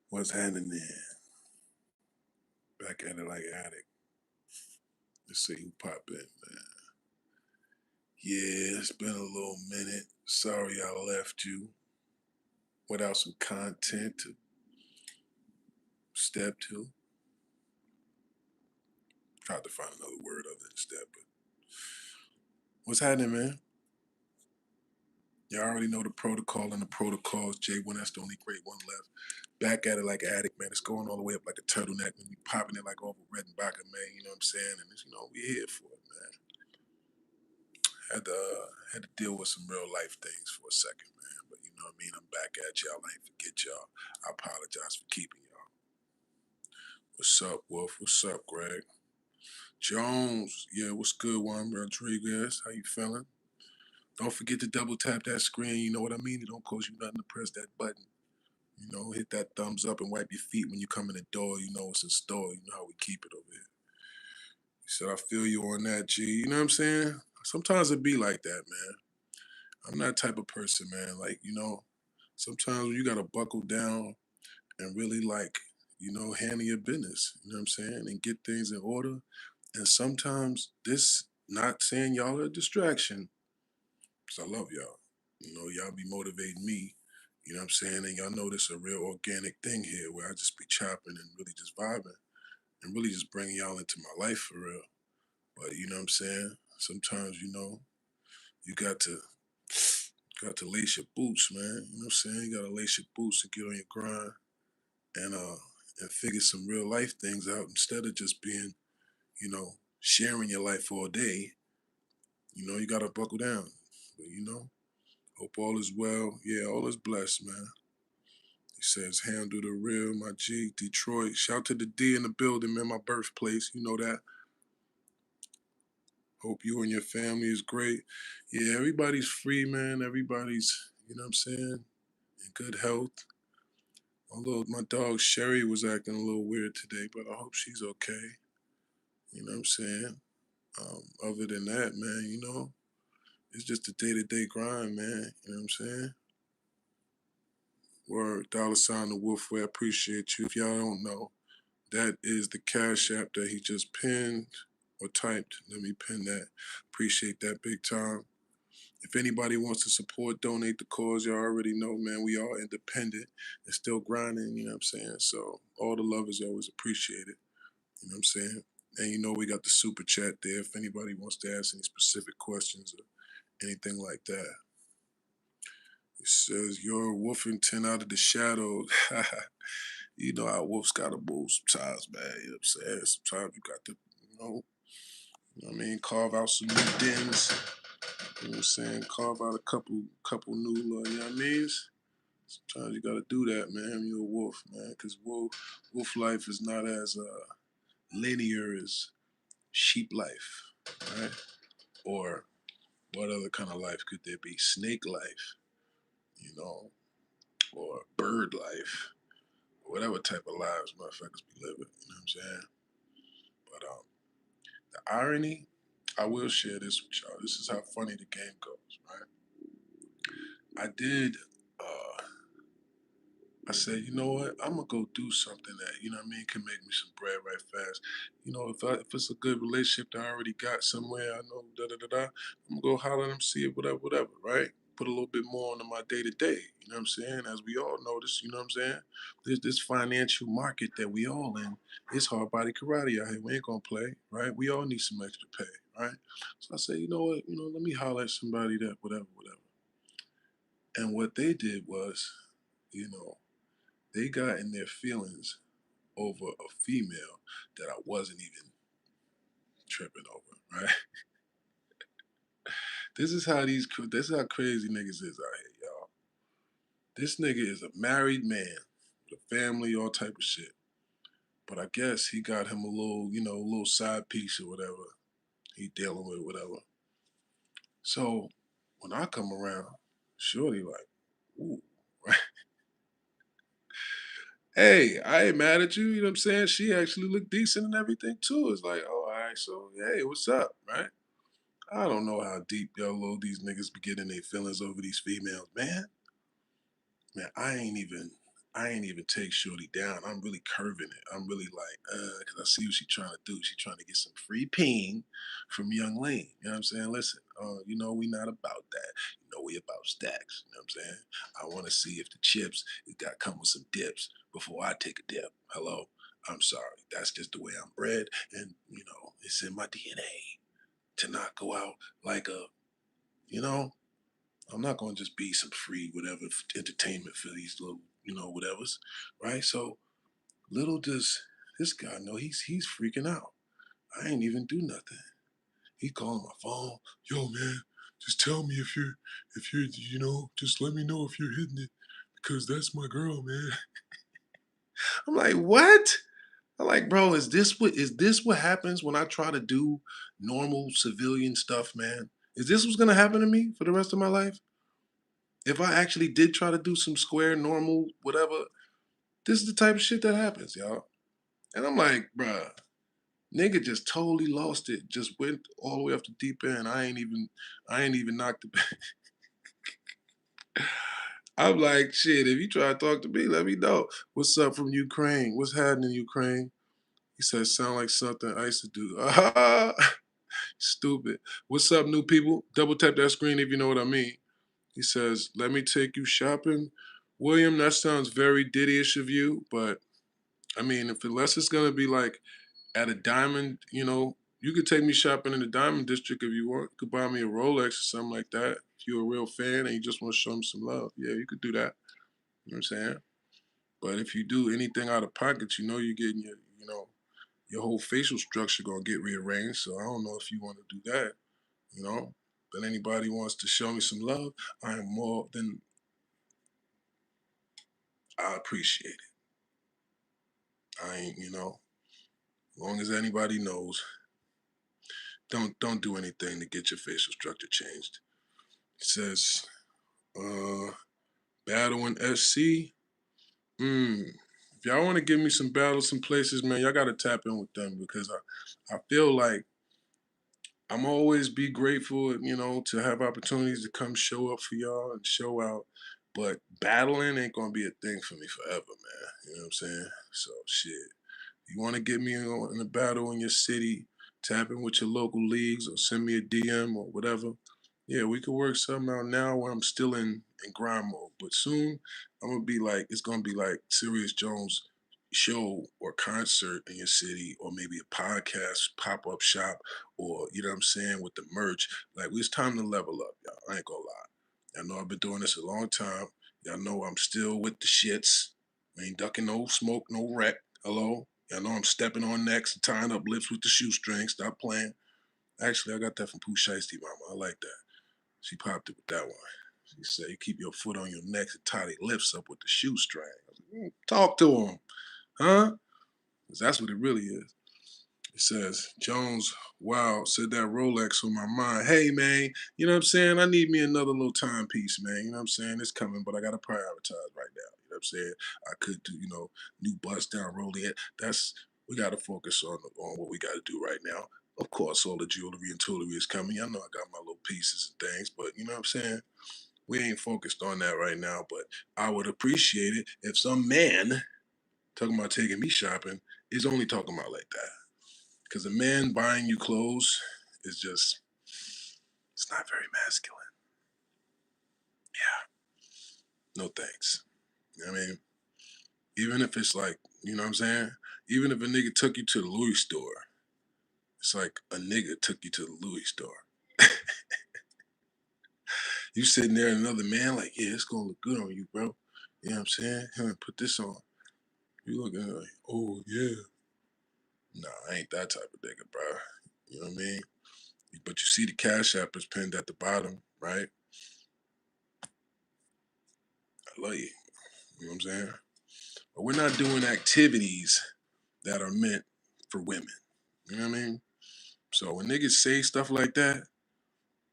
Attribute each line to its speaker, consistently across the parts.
Speaker 1: What's happening there? Back at it like addict. Let's see who pop in, man. Yeah, it's been a little minute. Sorry I left you without some content to step to. Tried to find another word other than step, but what's happening, man? You already know the protocol and the protocols. J1, that's the only great one left. Back at it like addict, man. It's going all the way up like a turtleneck and we popping it like over Redenbacher, man. You know what I'm saying? And it's, we here for it, man. Had to deal with some real life things for a second, man. But you know what I mean? I'm back at y'all. I ain't forget y'all. I apologize for keeping y'all. What's up, Wolf? What's up, Greg? Jones, yeah, what's good, Juan Rodriguez? How you feeling? Don't forget to double tap that screen. You know what I mean? It don't cost you nothing to press that button. Hit that thumbs up and wipe your feet when you come in the door. You know it's in store. You know how we keep it over here. He said, I feel you on that, G. You know what I'm saying? Sometimes it be like that, man. I'm that type of person, man. Like, sometimes you gotta buckle down and really handle your business. You know what I'm saying? And get things in order. And sometimes this not saying y'all are a distraction, because I love y'all. Y'all be motivating me. You know what I'm saying? And y'all know this a real organic thing here where I just be chopping and really just vibing and really just bringing y'all into my life for real. But you know what I'm saying? Sometimes, you got to lace your boots, man. You know what I'm saying? You gotta lace your boots and get on your grind and figure some real life things out instead of just being, sharing your life all day. You gotta buckle down. But hope all is well. Yeah, all is blessed, man. He says, handle the real, my G, Detroit. Shout to the D in the building, man, my birthplace. You know that. Hope you and your family is great. Yeah, everybody's free, man. Everybody's, you know what I'm saying, in good health. Although my dog Sherry was acting a little weird today, but I hope she's okay. You know what I'm saying? Other than that, man, it's just a day-to-day grind, man. You know what I'm saying? Word, dollar sign the Wolfway. I appreciate you. If y'all don't know, that is the Cash App that he just pinned or typed. Let me pin that. Appreciate that big time. If anybody wants to support, donate the cause, you already know, man, we are independent and still grinding, you know what I'm saying? So all the love is always appreciated, you know what I'm saying? And we got the super chat there if anybody wants to ask any specific questions or anything like that. It says, you're wolfing 10 out of the shadows. You know how wolves gotta move sometimes, man. You know what I'm saying? Sometimes you got to, carve out some new dens. You know what I'm saying? Carve out a couple new, you know what I mean? Sometimes you gotta do that, man. You're a wolf, man, because wolf life is not as linear as sheep life, right? Or what other kind of life could there be? Snake life, or bird life, whatever type of lives motherfuckers be living. You know what I'm saying? But the irony, I will share this with y'all. This is how funny the game goes, right? I did. I said, you know what? I'm gonna go do something that can make me some bread right fast. If it's a good relationship that I already got somewhere, I know da da da da. I'm gonna go holler at them, see it, whatever, right? Put a little bit more into my day to day. You know what I'm saying? As we all notice, you know what I'm saying? There's this financial market that we all in. It's hard body karate out here. We ain't gonna play, right? We all need some extra pay, right? So I say, you know what? Let me holler at somebody that whatever. And what they did was, you know they got in their feelings over a female that I wasn't even tripping over, right? This is how crazy niggas is out here, y'all. This nigga is a married man with a family, all type of shit. But I guess he got him a little side piece or whatever he dealing with, whatever. So when I come around, shorty like, ooh, right? Hey, I ain't mad at you, you know what I'm saying? She actually looked decent and everything too. It's like, oh, all right, so hey, what's up, right? I don't know how deep these niggas be getting their feelings over these females, man. Man, I ain't even. I ain't even take Shorty down. I'm really curving it. I'm really like, because I see what she's trying to do. She's trying to get some free peen from Young Lane. You know what I'm saying? Listen, we not about that. We about stacks. You know what I'm saying? I want to see if the chips it got come with some dips before I take a dip. Hello? I'm sorry. That's just the way I'm bred, and it's in my DNA to not go out like a, you know, I'm not going to just be some free whatever entertainment for these little, whatevers, right? So little does this guy know he's freaking out. I ain't even do nothing. He calling my phone. Yo, man, just tell me if you're, just let me know if you're hitting it because that's my girl, man. I'm like, what? I'm like, bro, is this what happens when I try to do normal civilian stuff, man? Is this what's gonna happen to me for the rest of my life? If I actually did try to do some square, normal, whatever, this is the type of shit that happens, y'all. And I'm like, bruh, nigga just totally lost it. Just went all the way off the deep end. I ain't even knocked the I'm like, shit, if you try to talk to me, let me know. What's up from Ukraine? What's happening in Ukraine? He said, sound like something I used to do. Stupid. What's up, new people? Double tap that screen if you know what I mean. He says, let me take you shopping. William, that sounds very Diddy-ish of you, but I mean, if unless it's gonna be like at a diamond, you could take me shopping in the diamond district if you want. You could buy me a Rolex or something like that. If you're a real fan and you just want to show me some love, yeah, you could do that. You know what I'm saying? But if you do anything out of pocket, you're getting your whole facial structure gonna get rearranged. So I don't know if you want to do that, you know. But anybody wants to show me some love, I am more than I appreciate it. I ain't, as long as anybody knows, don't do anything to get your facial structure changed. It says, uh, battle in SC. If y'all want to give me some battles, some places, man, y'all gotta tap in with them because I feel like I'm always be grateful, to have opportunities to come show up for y'all and show out. But battling ain't gonna be a thing for me forever, man. You know what I'm saying? So shit. You want to get me in a battle in your city, tap in with your local leagues or send me a DM or whatever. Yeah, we could work something out now where I'm still in grind mode. But soon it's gonna be like Serious Jones show or concert in your city or maybe a podcast pop-up shop or you know what I'm saying with the merch. Like it's time to level up, y'all. I ain't gonna lie. I know I've been doing this a long time. Y'all know I'm still with the shits. I ain't ducking no smoke, no wreck. Hello? Y'all know I'm stepping on necks and tying up lips with the shoestring. Stop playing. Actually, I got that from Pooh Shiesty Mama. I like that. She popped it with that one. She said, you keep your foot on your neck and tie their lips up with the shoestring. I was like, talk to them, huh? 'Cause that's what it really is. It says, Jones, wow, said that Rolex on my mind. Hey, man, you know what I'm saying? I need me another little timepiece, man. You know what I'm saying? It's coming, but I got to prioritize right now. You know what I'm saying? I could do, new bust down Rolex. We got to focus on what we got to do right now. Of course, all the jewelry and toolery is coming. I know I got my little pieces and things, but you know what I'm saying? We ain't focused on that right now, but I would appreciate it if some man talking about taking me shopping is only talking about like that. Because a man buying you clothes is just, it's not very masculine. No thanks. You know what I mean? Even if it's like, you know what I'm saying? Even if a nigga took you to the Louis store, it's like a nigga took you to the Louis store. You sitting there and another man like, yeah, it's gonna look good on you, bro. You know what I'm saying? Here, put this on. You looking like, oh yeah. Nah, I ain't that type of nigga, bro. You know what I mean? But you see the Cash App is pinned at the bottom, right? I love you. You know what I'm saying? But we're not doing activities that are meant for women. You know what I mean? So when niggas say stuff like that,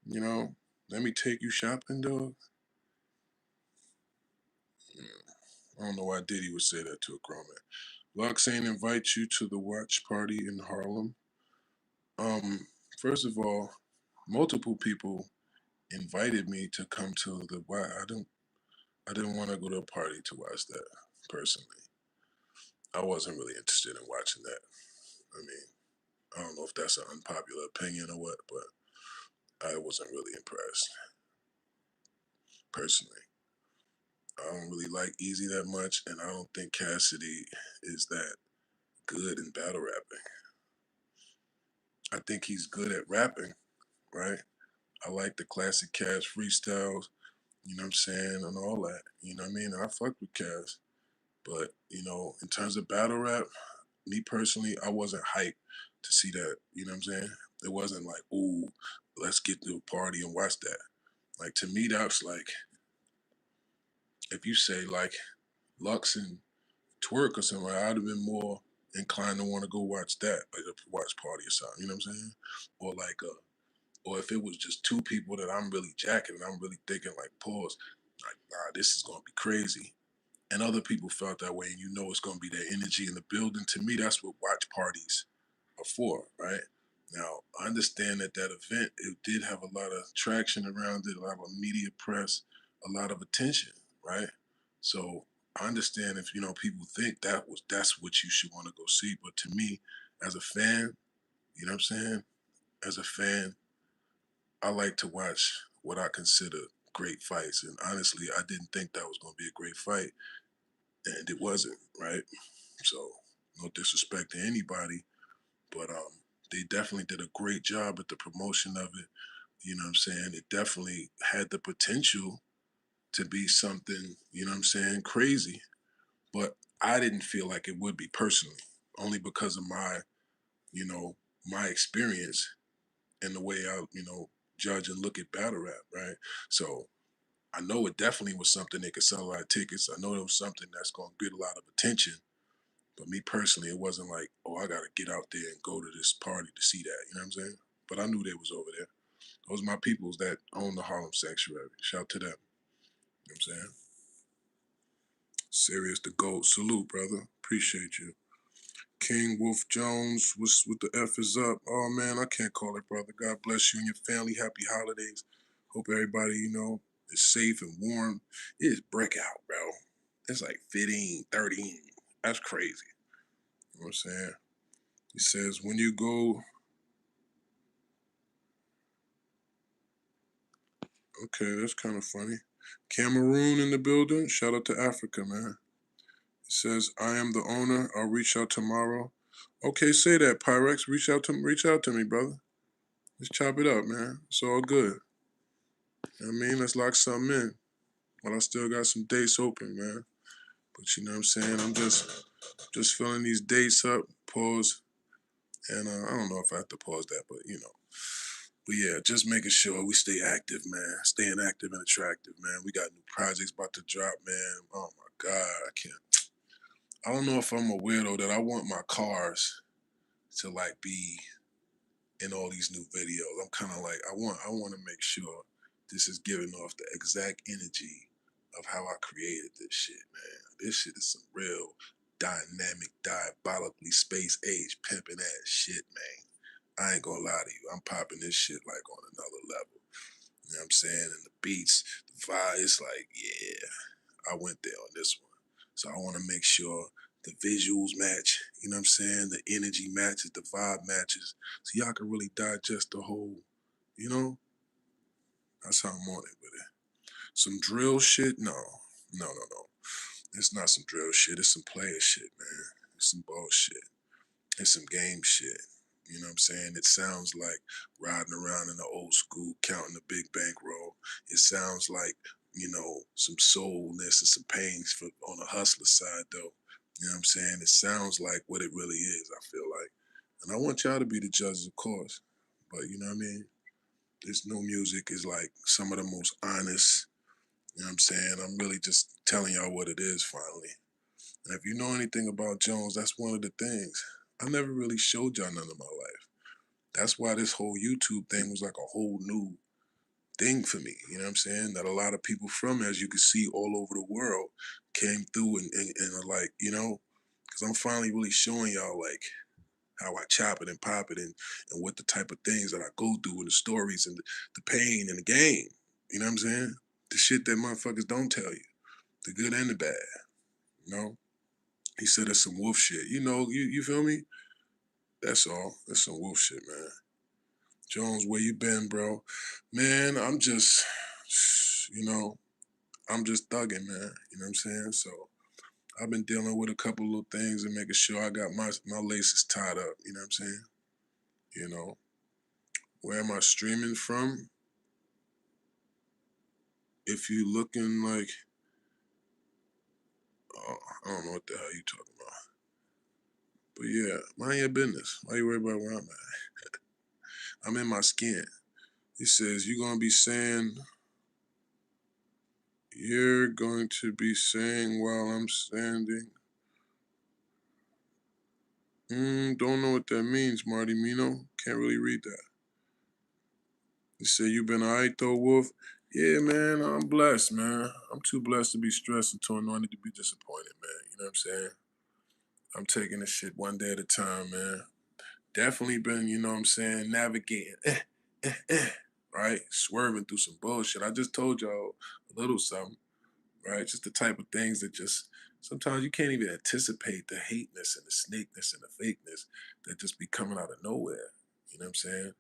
Speaker 1: you know, let me take you shopping, dog. I don't know why Diddy would say that to a grown man. Lux ain't invite you to the watch party in Harlem. Um, First of all, multiple people invited me to come to the why I didn't want to go to a party to watch that. personally. I wasn't really interested in watching that. I mean, I don't know if that's an unpopular opinion or what, but I wasn't really impressed personally. I don't really like Easy that much, and I don't think Cassidy is that good in battle rapping. I think he's good at rapping, right? I like the classic Cass freestyles, you know what I'm saying, and all that. You know what I mean? I fuck with Cass. But, in terms of battle rap, me personally, I wasn't hyped to see that. You know what I'm saying? It wasn't like, ooh, let's get to a party and watch that. Like to me, that's like if you say like Lux and Twerk or something, I'd have been more inclined to want to go watch that, like a watch party or something. You know what I'm saying? Or like, or if it was just two people that I'm really jacking and I'm really thinking like, pause, like, nah, this is gonna be crazy. And other people felt that way, and it's gonna be that energy in the building. To me, that's what watch parties are for, right? Now, I understand that that event it did have a lot of traction around it, a lot of media press, a lot of attention, right? So I understand if people think that's what you should want to go see, but to me, as a fan, you know what I'm saying? As a fan, I like to watch what I consider great fights, and honestly, I didn't think that was going to be a great fight, and it wasn't, right? So no disrespect to anybody, but they definitely did a great job at the promotion of it. You know what I'm saying? It definitely had the potential to be something, you know what I'm saying, crazy. But I didn't feel like it would be personally, only because of you know, my experience and the way I, judge and look at battle rap, right? So I know it definitely was something that could sell a lot of tickets. I know it was something that's going to get a lot of attention. But me personally, it wasn't like, oh, I got to get out there and go to this party to see that. You know what I'm saying? But I knew they was over there. Those my peoples that own the Harlem Sanctuary. Shout to them. You know what I'm saying? Serious the GOAT. Salute, brother. Appreciate you. King Wolf Jones, what the F is up? Oh man, I can't call it, brother. God bless you and your family. Happy holidays. Hope everybody, is safe and warm. It is brick out, bro. It's like 15, 13. That's crazy. You know what I'm saying? He says, when you go, okay, that's kind of funny. Cameroon in the building. Shout out to Africa, man. It says, I am the owner. I'll reach out tomorrow. Okay, say that, Pyrex. Reach out to me, brother. Let's chop it up, man. It's all good. You know what I mean? Let's lock something in. But I still got some dates open, man. But you know what I'm saying? I'm just filling these dates up, pause. And I don't know if I have to pause that, but But yeah, just making sure we stay active, man. Staying active and attractive, man. We got new projects about to drop, man. Oh my God, I can't. I don't know if I'm a weirdo that I want my cars to like be in all these new videos. I'm kind of like I want to make sure this is giving off the exact energy of how I created this shit, man. This shit is some real dynamic, diabolically space age pimping ass shit, man. I ain't gonna lie to you. I'm popping this shit like on another level. You know what I'm saying? And the beats, the vibe, it's like, yeah, I went there on this one. So I want to make sure the visuals match, you know what I'm saying? The energy matches, the vibe matches. So y'all can really digest the whole, you know? That's how I'm on it with it. Some drill shit? No. No, no, no. It's not some drill shit. It's some player shit, man. It's some bullshit. It's some game shit. You know what I'm saying? It sounds like riding around in the old school, counting the big bankroll. It sounds like, some soulness and some pains on the hustler side, though. You know what I'm saying? It sounds like what it really is, I feel like. And I want y'all to be the judges, of course. But you know what I mean? This new music is like some of the most honest, you know what I'm saying? I'm really just telling y'all what it is finally. And if you know anything about Jones, that's one of the things. I never really showed y'all none of my life. That's why this whole YouTube thing was like a whole new thing for me. You know what I'm saying? That a lot of people from, as you can see, all over the world came through and are like, because I'm finally really showing y'all like how I chop it and pop it and what the type of things that I go through and the stories and the pain and the game. You know what I'm saying? The shit that motherfuckers don't tell you, the good and the bad. You know, he said it's some wolf shit. You feel me? That's all. That's some wolf shit, man. Jones, where you been, bro? Man, I'm just, I'm just thugging, man. You know what I'm saying? So I've been dealing with a couple little things and making sure I got my laces tied up. You know what I'm saying? You know, where am I streaming from? If you looking like, I don't know what the hell you talking about. But yeah, mind your business. Why you worry about where I'm at? I'm in my skin. He says, you're going to be saying while I'm standing. Don't know what that means, Marty Mino. Can't really read that. He said, you been alright though, Wolf? Yeah, man, I'm blessed, man. I'm too blessed to be stressed and too anointed to be disappointed, man. You know what I'm saying? I'm taking this shit one day at a time, man. Definitely been, you know what I'm saying, navigating, right? Swerving through some bullshit. I just told y'all a little something, right? Just the type of things that just sometimes you can't even anticipate the hateness and the snakeness and the fakeness that just be coming out of nowhere. You know what I'm saying?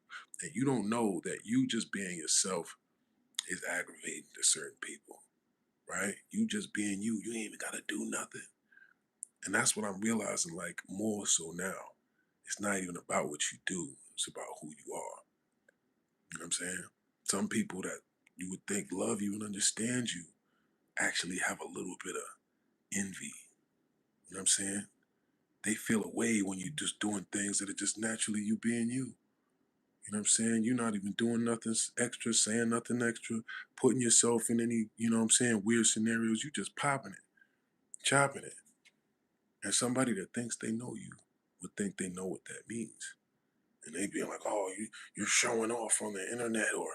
Speaker 1: And you don't know that you just being yourself is aggravating to certain people, right? You just being you, you ain't even gotta do nothing. And that's what I'm realizing, like, more so now. It's not even about what you do, it's about who you are. You know what I'm saying? Some people that you would think love you and understand you actually have a little bit of envy. You know what I'm saying? They feel a way when you're just doing things that are just naturally you being you. You know what I'm saying? You're not even doing nothing extra, saying nothing extra, putting yourself in any, you know what I'm saying, weird scenarios. You just popping it, chopping it. And somebody that thinks they know you would think they know what that means. And they be like, oh, you're showing off on the internet, or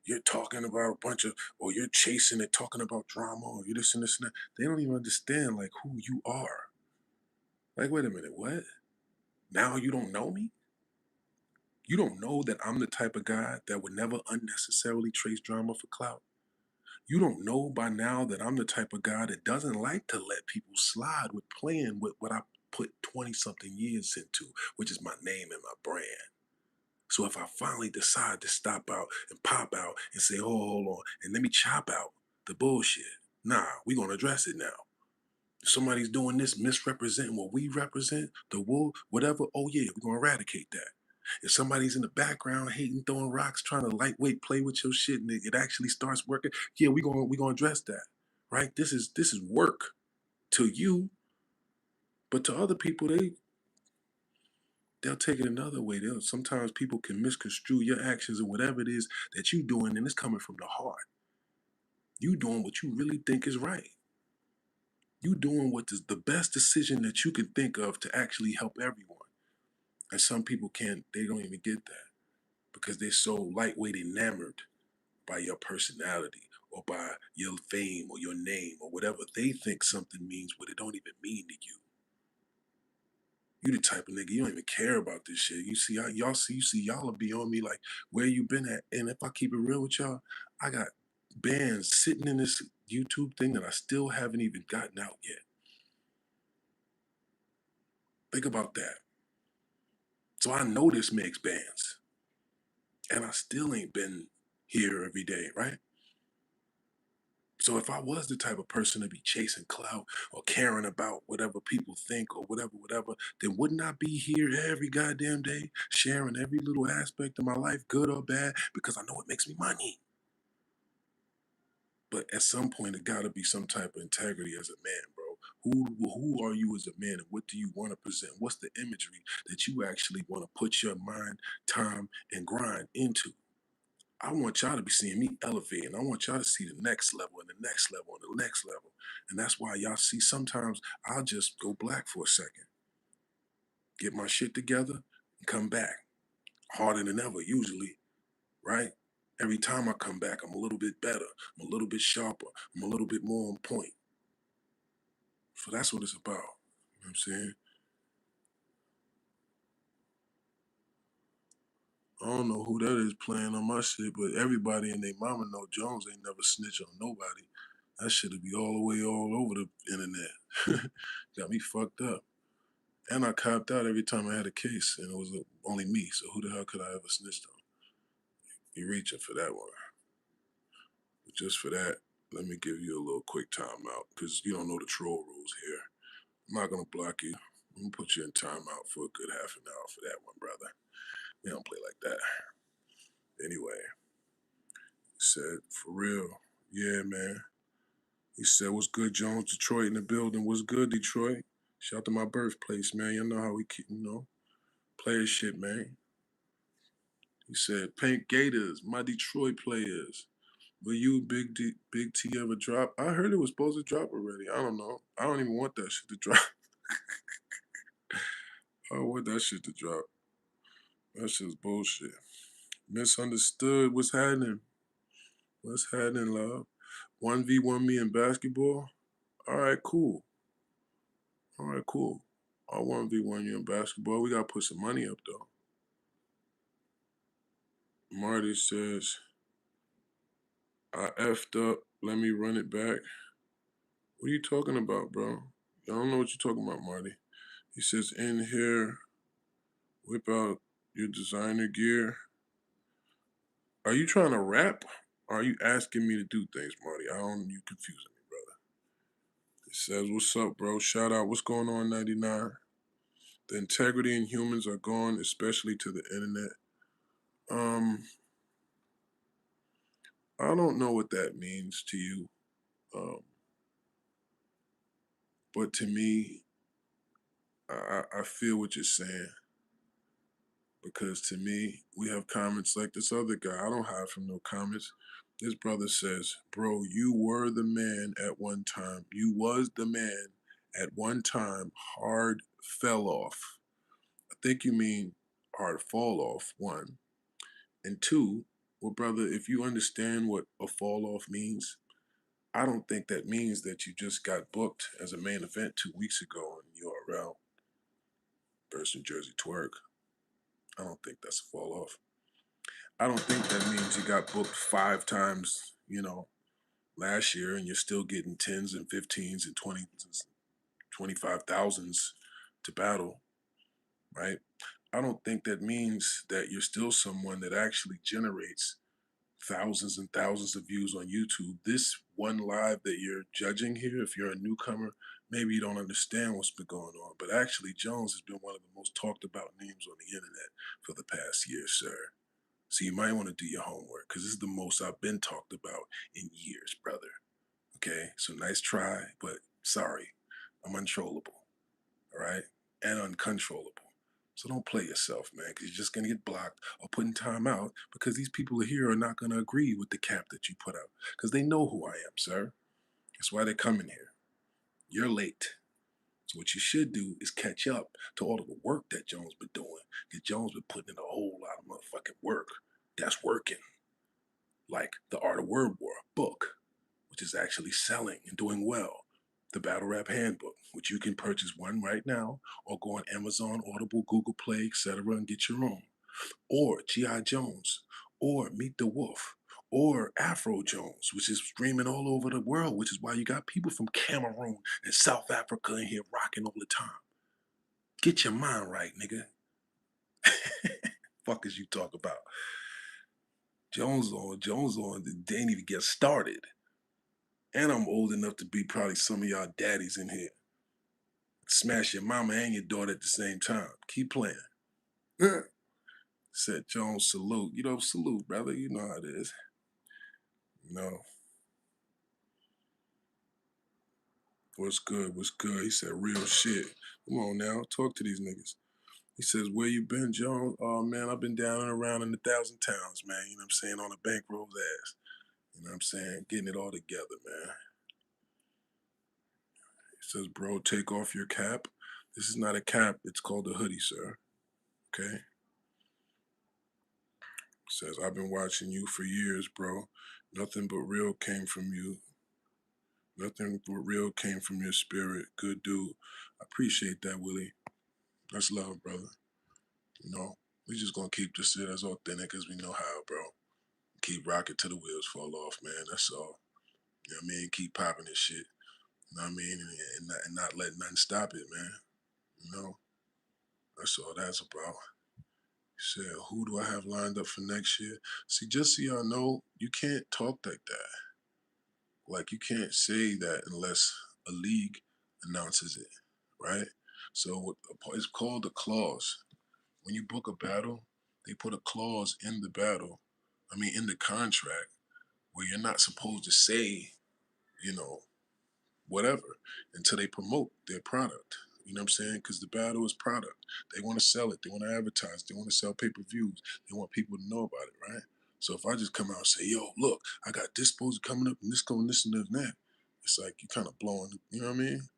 Speaker 1: you're talking about a bunch of, or you're chasing it, talking about drama, or you're this and this and that. They don't even understand, like, who you are. Like, wait a minute, what? Now you don't know me? You don't know that I'm the type of guy that would never unnecessarily trace drama for clout? You don't know by now that I'm the type of guy that doesn't like to let people slide with playing with what I put 20 something years into, which is my name and my brand. So if I finally decide to stop out and pop out and say, oh, hold on, and let me chop out the bullshit, nah, we're going to address it now. If somebody's doing this, misrepresenting what we represent, the wool, whatever, oh yeah, we're going to eradicate that. If somebody's in the background hating, throwing rocks, trying to lightweight play with your shit, and it actually starts working, yeah, we're gonna address that, right? This is work to you, but to other people, they'll take it another way. Sometimes people can misconstrue your actions or whatever it is that you doing, and it's coming from the heart. You doing what you really think is right. You doing what is the best decision that you can think of to actually help everyone. And some people can't. They don't even get that because they're so lightweight enamored by your personality or by your fame or your name or whatever they think something means, what it don't even mean to you. You the type of nigga, you don't even care about this shit. You see y'all will be on me like, where you been at? And if I keep it real with y'all, I got bands sitting in this YouTube thing that I still haven't even gotten out yet. Think about that. So I know this makes bands. And I still ain't been here every day, right? So if I was the type of person to be chasing clout or caring about whatever people think or whatever, then wouldn't I be here every goddamn day sharing every little aspect of my life, good or bad, because I know it makes me money. But at some point, it got to be some type of integrity as a man, bro. Who are you as a man, and what do you want to present? What's the imagery that you actually want to put your mind, time, and grind into? I want y'all to be seeing me elevating. I want y'all to see the next level and the next level and the next level. And that's why y'all see sometimes I'll just go black for a second, get my shit together, and come back. Harder than ever, usually, right? Every time I come back, I'm a little bit better. I'm a little bit sharper. I'm a little bit more on point. So that's what it's about. You know what I'm saying? I don't know who that is playing on my shit, but everybody and their mama know Jones ain't never snitch on nobody. That shit'll be all the way all over the internet. Got me fucked up. And I copped out every time I had a case, and it was only me. So who the hell could I ever snitch on? You reaching for that one. But just for that, let me give you a little quick timeout because you don't know the troll rules here. I'm not gonna block you. I'm gonna put you in timeout for a good half an hour for that one, brother. We don't play like that. Anyway, he said, for real, yeah, man. He said, what's good, Jones? Detroit in the building. What's good, Detroit? Shout to my birthplace, man. You know how we keep, player shit, man. He said, Pink Gators, my Detroit players. Will you, Big T, ever drop? I heard it was supposed to drop already. I don't know. I don't even want that shit to drop. I don't want that shit to drop. That shit's bullshit. Misunderstood. What's happening? What's happening, love? 1v1 me in basketball? All right, cool. All right, cool. I'll 1v1 you in basketball. We got to put some money up, though. Marty says, I effed up. Let me run it back. What are you talking about, bro? I don't know what you're talking about, Marty. He says, in here, whip out your designer gear. Are you trying to rap? Or are you asking me to do things, Marty? You confusing me, brother. He says, what's up, bro? Shout out. What's going on, 99? The integrity in humans are gone, especially to the internet. I don't know what that means to you. But to me, I feel what you're saying. Because to me, we have comments like this other guy. I don't hide from no comments. This brother says, bro, you were the man at one time. You was the man at one time. Hard fell off. I think you mean hard fall off, one. And two, well, brother, if you understand what a fall off means, I don't think that means that you just got booked as a main event 2 weeks ago in URL versus New Jersey Twerk. I don't think that's a fall off. I don't think that means you got booked 5 times, last year and you're still getting 10s and 15s and 20s and 25,000s to battle, right? I don't think that means that you're still someone that actually generates thousands and thousands of views on YouTube. This one live that you're judging here, if you're a newcomer, maybe you don't understand what's been going on. But actually, Jones has been one of the most talked about names on the internet for the past year, sir. So you might want to do your homework because this is the most I've been talked about in years, brother. Okay? So nice try, but sorry. I'm untrollable. All right? And uncontrollable. So don't play yourself, man, because you're just going to get blocked or put in time out because these people here are not going to agree with the cap that you put out because they know who I am, sir. That's why they're coming here. You're late. So what you should do is catch up to all of the work that Jones been doing. Because Jones been putting in a whole lot of motherfucking work. That's working. Like The Art of Word War book, which is actually selling and doing well. The Battle Rap Handbook, which you can purchase one right now, or go on Amazon, Audible, Google Play, etc., and get your own. Or G.I. Jones, or Meet the Wolf, or Afro Jones, which is streaming all over the world, which is why you got people from Cameroon and South Africa in here rocking all the time. Get your mind right, nigga. Fuck is you talk about? Jones on, they ain't even get started. And I'm old enough to be probably some of y'all daddies in here. Smash your mama and your daughter at the same time. Keep playing. Said Jones, salute. Salute, brother. You know how it is. No. What's good? What's good? He said real shit. Come on now. Talk to these niggas. He says, where you been, Jones? Oh, man, I've been down and around in 1,000 towns, man. You know what I'm saying? On a bankroll's ass. You know what I'm saying? Getting it all together, man. He says, bro, take off your cap. This is not a cap. It's called a hoodie, sir. Okay? Says, I've been watching you for years, bro. Nothing but real came from you. Nothing but real came from your spirit. Good dude. I appreciate that, Willie. That's love, brother. We just gonna keep this shit as authentic as we know how, bro. Keep rocking till the wheels fall off, man. That's all. You know what I mean? Keep popping this shit. You know what I mean? And not let nothing stop it, man. You know, that's all that's about. Said, who do I have lined up for next year? See, just so y'all know, you can't talk like that. Like, you can't say that unless a league announces it, right? So it's called a clause. When you book a battle, they put a clause in the battle, in the contract, where you're not supposed to say, you know, whatever until they promote their product. You know what I'm saying? Because the battle is product. They want to sell it. They want to advertise. They want to sell pay-per-views. They want people to know about it, right? So if I just come out and say, yo, look, I got this post coming up and this going, this and this and that, it's like you kind of blowing, you know what I mean?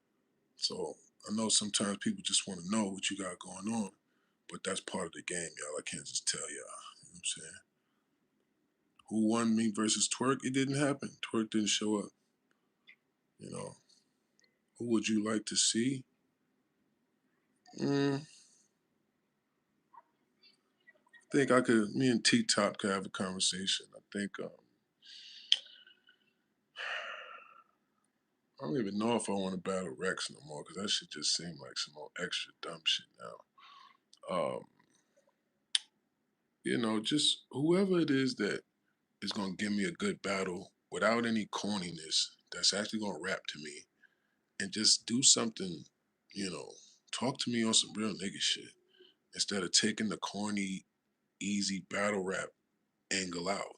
Speaker 1: So I know sometimes people just want to know what you got going on, but that's part of the game, y'all. I can't just tell y'all. You know what I'm saying? Who won me versus Twerk? It didn't happen. Twerk didn't show up. You know, who would you like to see? I think me and T Top could have a conversation. I think, I don't even know if I want to battle Rex no more because that shit just seemed like some more extra dumb shit now. Just whoever it is that is going to give me a good battle without any corniness, that's actually going to rap to me and just do something, you know, talk to me on some real nigga shit instead of taking the corny, easy battle rap angle out.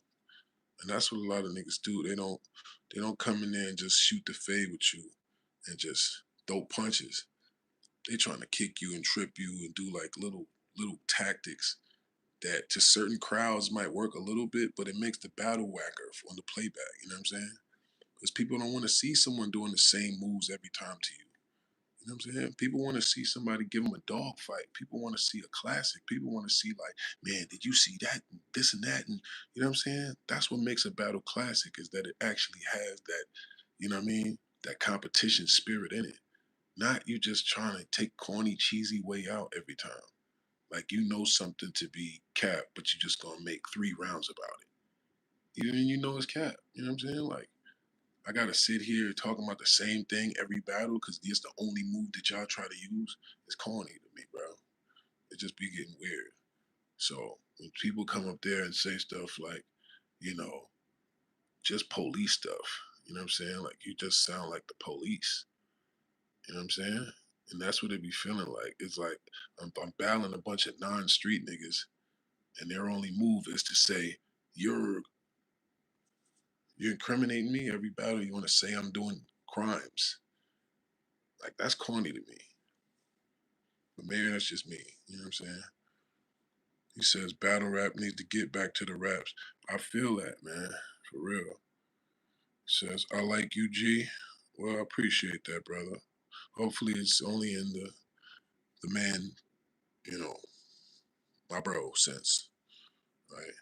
Speaker 1: And that's what a lot of niggas do. They don't come in there and just shoot the fade with you and just throw punches. They trying to kick you and trip you and do like little tactics that to certain crowds might work a little bit, but it makes the battle whacker on the playback. You know what I'm saying? Because people don't want to see someone doing the same moves every time to you. You know what I'm saying? People want to see somebody give them a dog fight. People want to see a classic. People want to see like, man, did you see that? And this and that, and you know what I'm saying? That's what makes a battle classic is that it actually has that, you know what I mean? That competition spirit in it. Not you just trying to take corny, cheesy way out every time. Like you know something to be cap, but you just gonna make 3 rounds about it. You know it's cap. You know what I'm saying? Like I gotta sit here talking about the same thing every battle because it's the only move that y'all try to use. It's corny to me, bro. It just be getting weird. So when people come up there and say stuff like, you know, just police stuff, you know what I'm saying? Like you just sound like the police. You know what I'm saying? And that's what it be feeling like. It's like I'm battling a bunch of non-street niggas, and their only move is to say, "You're you're incriminating me every battle. You want to say I'm doing crimes." Like that's corny to me. But maybe that's just me. You know what I'm saying? He says battle rap needs to get back to the raps. I feel that, man. For real. He says, I like you, G. Well, I appreciate that, brother. Hopefully it's only in the man, you know, my bro sense. Right?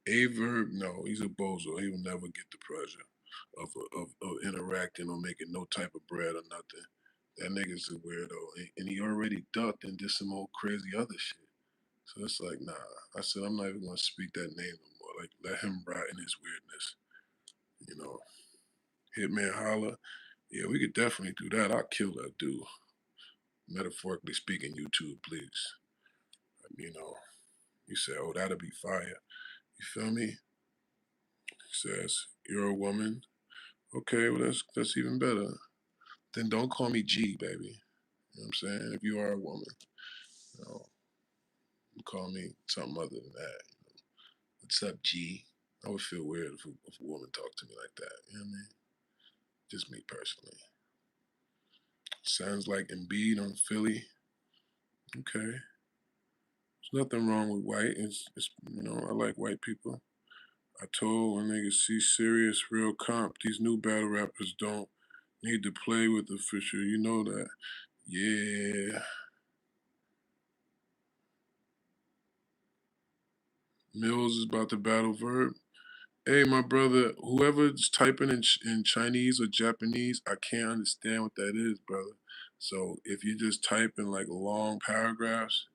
Speaker 1: Averb, no, he's a bozo. He will never get the pleasure of interacting or making no type of bread or nothing. That nigga's a weirdo. And he already ducked and did some old crazy other shit. So it's like, nah. I said, I'm not even going to speak that name no more. Like, let him rot in his weirdness. You know, Hitman Holla. Yeah, we could definitely do that. I'll kill that dude. Metaphorically speaking, YouTube, please. You know, he said, oh, that'll be fire. You feel me? He says, you're a woman. Okay, well, that's even better. Then don't call me G, baby. You know what I'm saying? If you are a woman, you know, you call me something other than that. What's up, G? I would feel weird if a woman talked to me like that. You know what I mean? Just me personally. Sounds like Embiid on Philly. Okay. There's nothing wrong with white. It's I like white people. I told when niggas see serious real comp, these new battle rappers don't need to play with the Fisher. You know that. Yeah. Mills is about to battle Verb. Hey, my brother, whoever's typing in Chinese or Japanese, I can't understand what that is, brother. So if you just type in like long paragraphs,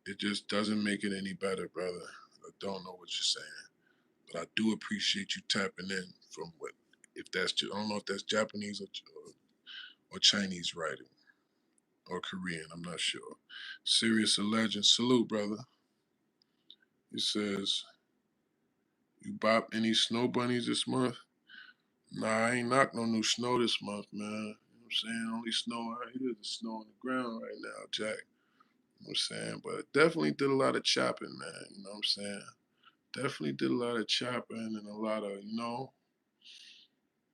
Speaker 1: it just doesn't make it any better, brother. I don't know what you're saying, but I do appreciate you tapping in from what, if that's, I don't know if that's Japanese or or Chinese writing, or Korean, I'm not sure. Serious a legend. Salute, brother. He says, you bop any snow bunnies this month? Nah, I ain't knocked no new snow this month, man. You know what I'm saying? Only snow out here is snow on the ground right now, Jack. You know what I'm saying? But definitely did a lot of chopping, man. You know what I'm saying? Definitely did a lot of chopping and a lot of,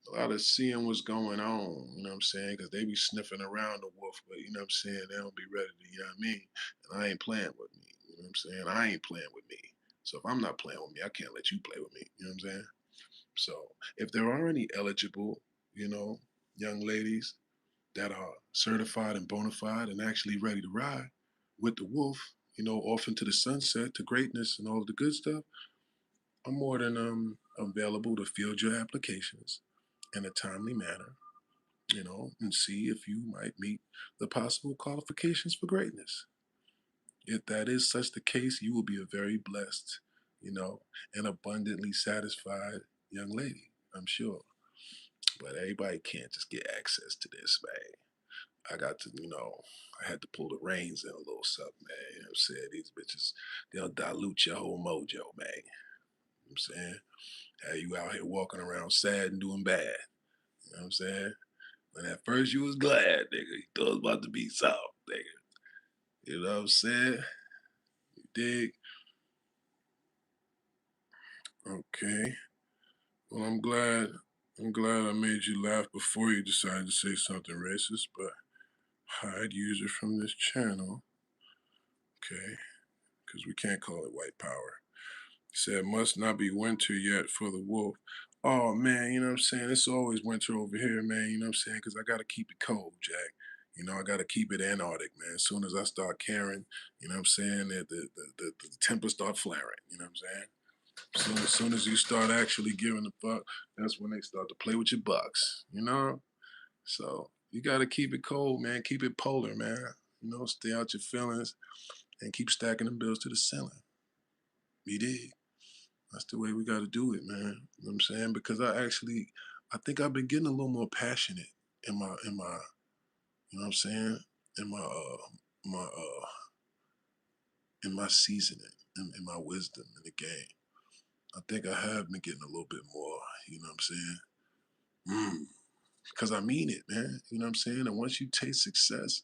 Speaker 1: a lot of seeing what's going on, you know what I'm saying? Because they be sniffing around the wolf, but you know what I'm saying? They don't be ready to, you know what I mean? And I ain't playing with me, you know what I'm saying? I ain't playing with me. So if I'm not playing with me, I can't let you play with me, you know what I'm saying? So if there are any eligible, you know, young ladies that are certified and bona fide and actually ready to ride with the wolf, off into the sunset to greatness and all of the good stuff, I'm more than available to field your applications in a timely manner, and see if you might meet the possible qualifications for greatness. If that is such the case, you will be a very blessed, and abundantly satisfied young lady, I'm sure. But everybody can't just get access to this, man. I got to, I had to pull the reins in a little something, man. You know what I'm saying? These bitches, they'll dilute your whole mojo, man. You know what I'm saying? Have you out here walking around sad and doing bad. You know what I'm saying? When at first you was glad, nigga. You thought it was about to be soft, nigga. You know what I'm saying? You dig? Okay. Well, I'm glad I made you laugh before you decided to say something racist, but hide user from this channel. Okay. Because we can't call it white power. He said, must not be winter yet for the wolf. Oh, man, you know what I'm saying? It's always winter over here, man. You know what I'm saying? Because I got to keep it cold, Jack. I got to keep it Antarctic, man. As soon as I start caring, you know what I'm saying, the tempers start flaring, you know what I'm saying? As soon as you start actually giving a fuck, that's when they start to play with your bucks, you know? So you got to keep it cold, man. Keep it polar, man. Stay out your feelings and keep stacking them bills to the ceiling. You dig? That's the way we got to do it, man. You know what I'm saying? Because I think I've been getting a little more passionate in my, you know what I'm saying? In my in my seasoning, in my wisdom in the game. I think I have been getting a little bit more, you know what I'm saying? Because I mean it, man. You know what I'm saying? And once you taste success,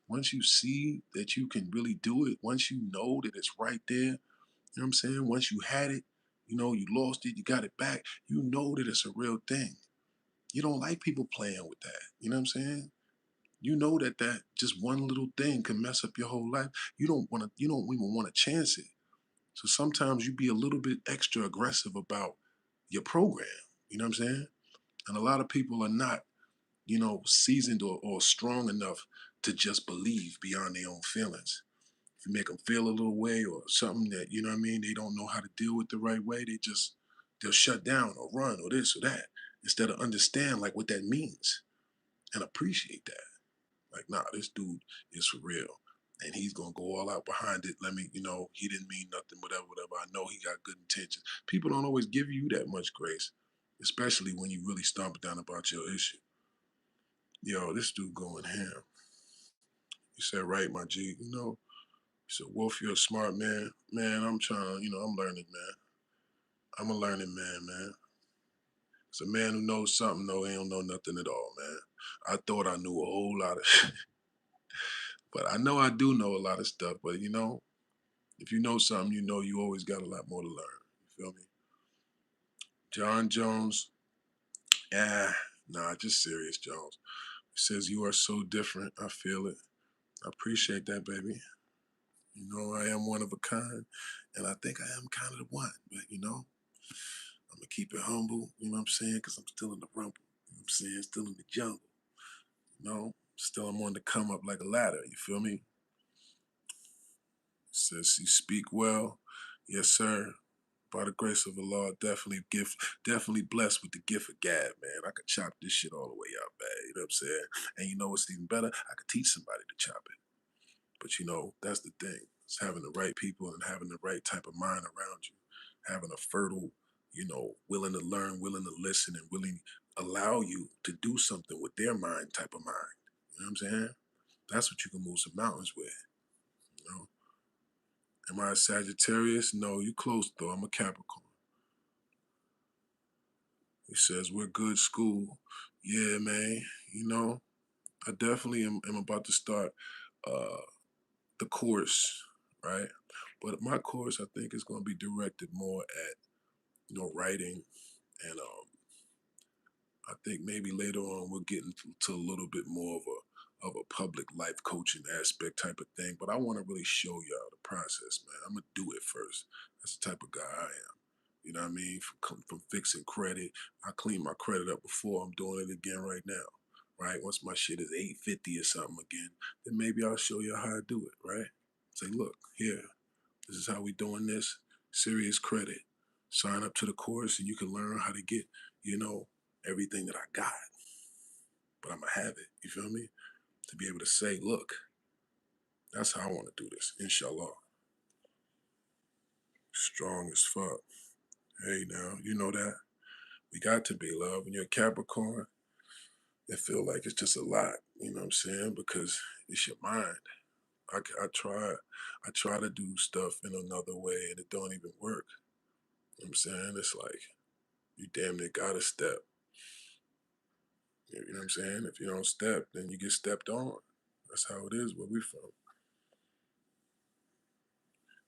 Speaker 1: once you see that you can really do it, once you know that it's right there, you know what I'm saying? Once you had it, you lost it, you got it back, you know that it's a real thing. You don't like people playing with that. You know what I'm saying? You know that just one little thing can mess up your whole life. You don't even want to chance it. So sometimes you be a little bit extra aggressive about your program. You know what I'm saying? And a lot of people are not, seasoned or strong enough to just believe beyond their own feelings. If you make them feel a little way or something that, you know what I mean, they don't know how to deal with the right way, they'll shut down or run or this or that instead of understand like what that means and appreciate that. Like, nah, this dude is for real. And he's gonna go all out behind it. Let me, he didn't mean nothing, whatever, whatever. I know he got good intentions. People don't always give you that much grace, especially when you really stomp down about your issue. Yo, this dude going ham. He said, right, my G, he said, Wolf, you're a smart man. Man, I'm trying, I'm learning, man. I'm a learning man, man. It's a man who knows something, though, he don't know nothing at all, man. I thought I knew a whole lot of but I know I do know a lot of stuff, but if you know something, you always got a lot more to learn. You feel me? John Jones, nah, just Serious Jones. He says, you are so different. I feel it. I appreciate that, baby. I am one of a kind, and I think I am kind of the one, but I'm gonna keep it humble, you know what I'm saying? Because I'm still in the rumble, you know what I'm saying? Still in the jungle, still I'm on the come up like a ladder, you feel me? He says, you speak well. Yes, sir. By the grace of Allah, definitely blessed with the gift of gab, man. I could chop this shit all the way up, man. You know what I'm saying? And you know what's even better? I could teach somebody to chop it. But that's the thing. It's having the right people and having the right type of mind around you. Having a fertile, willing to learn, willing to listen, and allow you to do something with their mind type of mind. You know what I'm saying? That's what you can move some mountains with. You know? Am I a Sagittarius? No, you close though. I'm a Capricorn. He says we're good school. Yeah, man. You know, I definitely am about to start uh, the course, right? But my course, I think, is going to be directed more at writing, and I think maybe later on we'll get into a little bit more of a public life coaching aspect type of thing. But I want to really show y'all the process, man. I'm gonna do it first. That's the type of guy I am. You know what I mean? From fixing credit, I cleaned my credit up before. I'm doing it again right now. Right? Once my shit is 850 or something again, then maybe I'll show you how to do it. Right? Say, look, here, this is how we doing this. Serious credit. Sign up to the course, and you can learn how to get, you know, everything that I got. But I'm gonna have it. You feel me? To be able to say, look, that's how I want to do this. Inshallah. Strong as fuck. Hey, now you know that we got to be love. When you're a Capricorn, it feel like it's just a lot. You know what I'm saying? Because it's your mind. I try to do stuff in another way, and it don't even work. You know what I'm saying? It's like you damn near gotta step. You know what I'm saying? If you don't step, then you get stepped on. That's how it is where we from.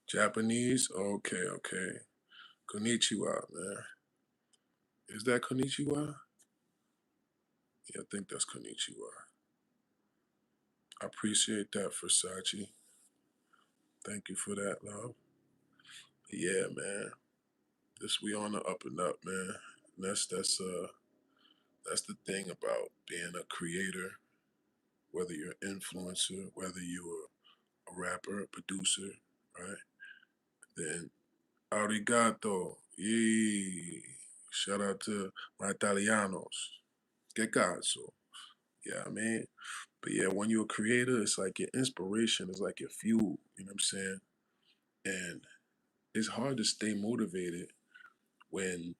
Speaker 1: Japanese? Okay, okay. Konnichiwa, man. Is that Konnichiwa? Yeah, I think that's Konnichiwa. I appreciate that, Versace. Thank you for that, love. But yeah, man. This we on the up and up, man. And that's the thing about being a creator, whether you're an influencer, whether you're a rapper, a producer, right? Then arigato. Yee. Shout out to my Italianos. Que caso. Yeah, I mean. But yeah, when you're a creator, it's like your inspiration is like your fuel. You know what I'm saying? And it's hard to stay motivated when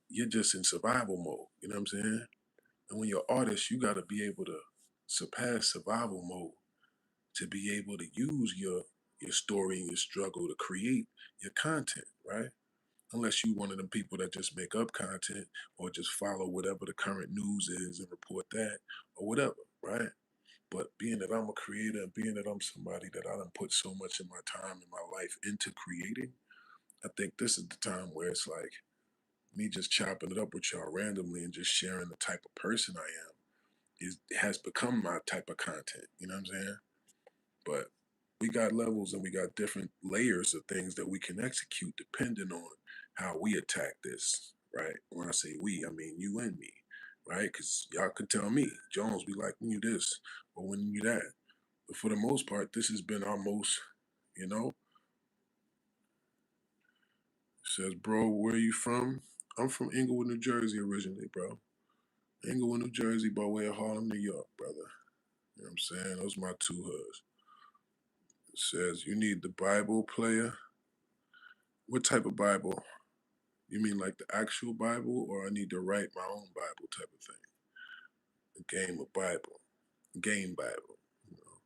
Speaker 1: you're just in survival mode. You know what I'm saying? And when you're an artist, you got to be able to surpass survival mode to be able to use your story and your struggle to create your content, right? Unless you one of them people that just make up content or just follow whatever the current news is and report that or whatever, right? But being that I'm a creator and being that I'm somebody that I done put so much of my time and my life into creating, I think this is the time where it's like me just chopping it up with y'all randomly and just sharing the type of person I am has become my type of content. You know what I'm saying? But we got levels and we got different layers of things that we can execute depending on how we attack this, right? When I say we, I mean you and me, right? Because y'all could tell me, Jones, we like when you this or when you that. But for the most part, this has been our most, you know, says, bro, where you from? I'm from Inglewood, New Jersey originally, bro. Inglewood, New Jersey by way of Harlem, New York, brother. You know what I'm saying? Those are my two hoods. It says, you need the Bible player. What type of Bible? You mean like the actual Bible, or I need to write my own Bible type of thing? A game of Bible. Game Bible. You know.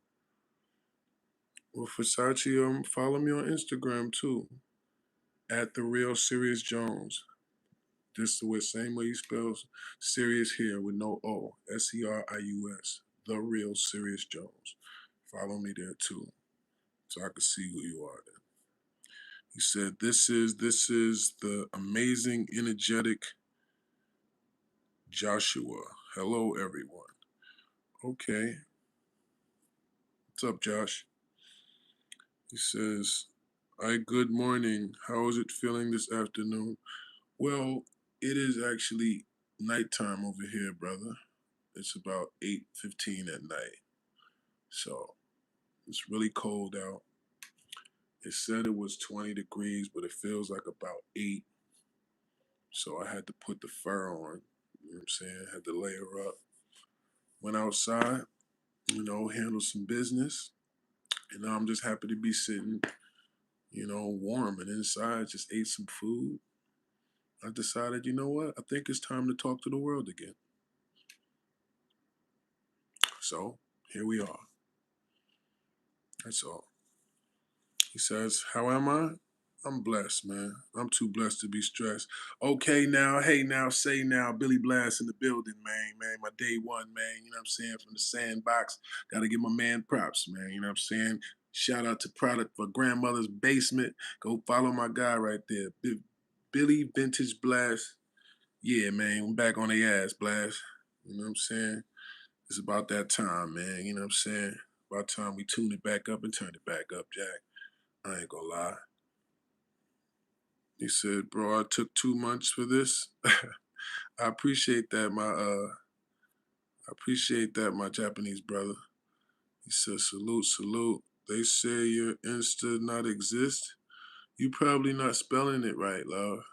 Speaker 1: Well, Versace, follow me on Instagram too. At the real Serious Jones. Just the way, same way you spell serious here with no O. Serius. The real Serious Jones. Follow me there too. So I can see who you are then. He said, this is the amazing, energetic Joshua. Hello everyone. Okay. What's up, Josh? He says, hi, good morning. How is it feeling this afternoon? Well, it is actually nighttime over here, brother. It's about 8:15 at night. So it's really cold out. It said it was 20 degrees, but it feels like about 8. So I had to put the fur on. You know what I'm saying? Had to layer up. Went outside, handled some business. And now I'm just happy to be sitting, warm and inside, just ate some food. I decided, you know what? I think it's time to talk to the world again. So here we are. That's all. He says, how am I? I'm blessed, man. I'm too blessed to be stressed. Okay, now, hey, now, say now, Billy Blast in the building, man, my day one, man. You know what I'm saying? From the sandbox, gotta give my man props, man. You know what I'm saying? Shout out to Product for Grandmother's Basement. Go follow my guy right there, Billy Vintage Blast. Yeah, man, I'm back on the ass, Blast. You know what I'm saying? It's about that time, man. You know what I'm saying? About time we tune it back up and turn it back up, Jack. I ain't gonna lie. He said, bro, I took 2 months for this. I appreciate that, my Japanese brother. He said, salute, salute. They say your Insta not exist. You probably not spelling it right, love.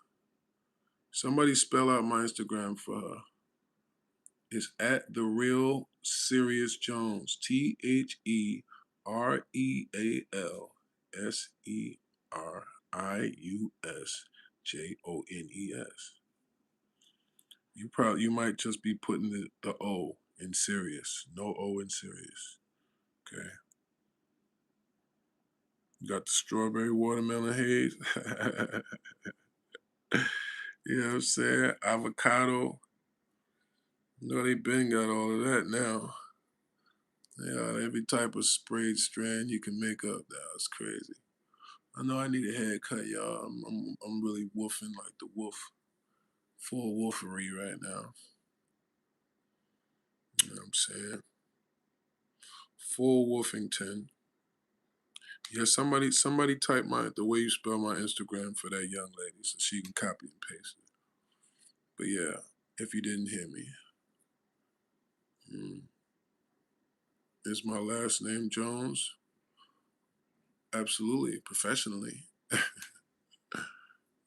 Speaker 1: Somebody spell out my Instagram for her. It's at the real Serius Jones. TherealSeriusJones. You might just be putting the O in serious. No O in serious. Okay. You got the strawberry watermelon haze. You know what I'm saying? Avocado. You know they been got all of that now. Yeah, every type of sprayed strand you can make up. That's crazy. I know I need a haircut, y'all. I'm really woofing like the wolf. Full wolfery right now. You know what I'm saying? Full Wolfington. Yeah, somebody type the way you spell my Instagram for that young lady so she can copy and paste it. But yeah, if you didn't hear me, is my last name Jones? Absolutely, professionally. It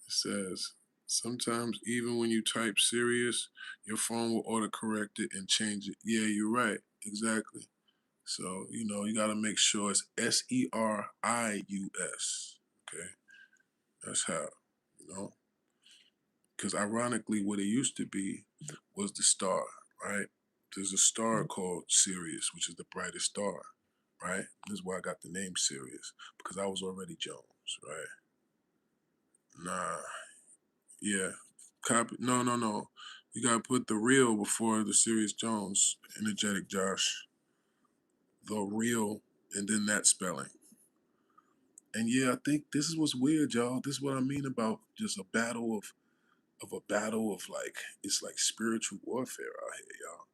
Speaker 1: says sometimes even when you type serious, your phone will autocorrect it and change it. Yeah, you're right. Exactly. So, you got to make sure it's Serius. Okay. That's how, you know. Because ironically, what it used to be was the star, right? There's a star called Sirius, which is the brightest star, right? This is why I got the name Sirius, because I was already Jones, right? Nah, yeah. Copy. No, no, no. You gotta put the real before the Sirius Jones. Energetic Josh. The real, and then that spelling. And yeah, I think this is what's weird, y'all. This is what I mean about just a battle of like it's like spiritual warfare out here, y'all.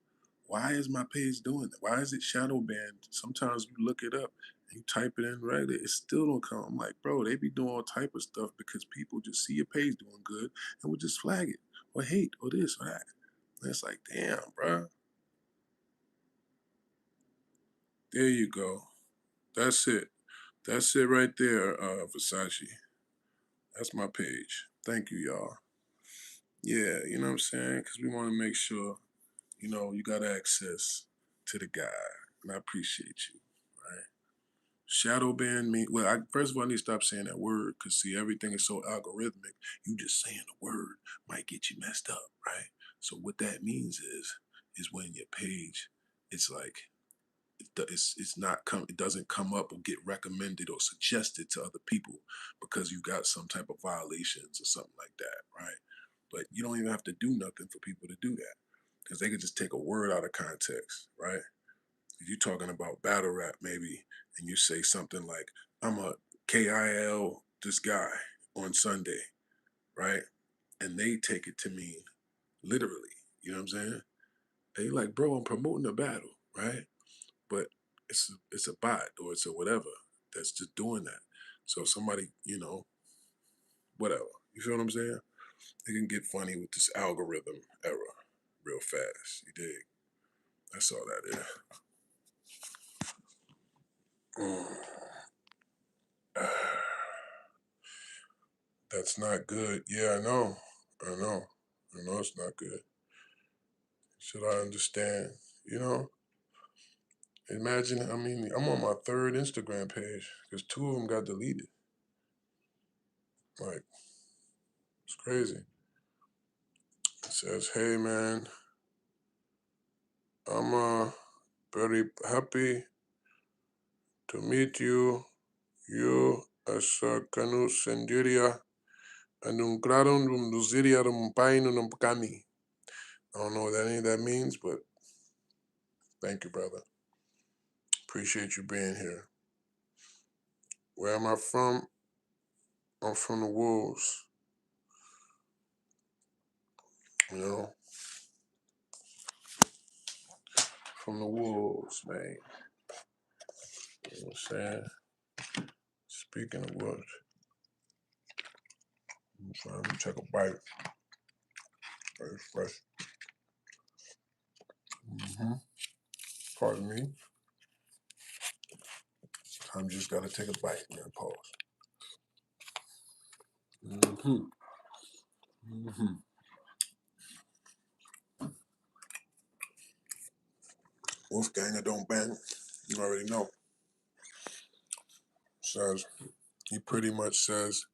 Speaker 1: Why is my page doing that? Why is it shadow banned? Sometimes you look it up and you type it in right, it still don't come. I'm like, bro, they be doing all type of stuff because people just see your page doing good and will just flag it or hate or this or that. And it's like, damn, bro. There you go. That's it. That's it right there, Versace. That's my page. Thank you, y'all. Yeah, you know what I'm saying? Because we want to make sure, you got access to the guy. And I appreciate you, right? Shadow ban me. Well, first of all, I need to stop saying that word because, see, everything is so algorithmic. You just saying the word might get you messed up, right? So what that means is when your page, it's like, it doesn't come up or get recommended or suggested to other people because you got some type of violations or something like that, right? But you don't even have to do nothing for people to do that because they could just take a word out of context, right? If you're talking about battle rap, maybe, and you say something like, I'm a KIL this guy on Sunday, right? And they take it to mean literally, you know what I'm saying? They like, bro, I'm promoting a battle, right? But it's a bot or it's a whatever that's just doing that. So somebody, whatever. You feel what I'm saying? They can get funny with this algorithm era real fast. You dig? That's all that is. That's not good. Yeah, I know. I know. I know it's not good. Should I understand? You know? Imagine, I'm on my third Instagram page because two of them got deleted. Like, it's crazy. It says, hey man, I'm Very happy to meet you. Yo asa kanu sendiria and gradon luziria pain kami. I don't know what any of that means, but thank you, brother. Appreciate you being here. Where am I from? I'm from the Wolves. You know, from the Wolves, man. You know what I'm saying? Speaking of which, I'm trying to take a bite. Very fresh. Mm-hmm. Pardon me. I'm just gotta take a bite, man. Pause. Mm-hmm. Mm-hmm. Wolfgang, I don't bang. You already know. Says he pretty much says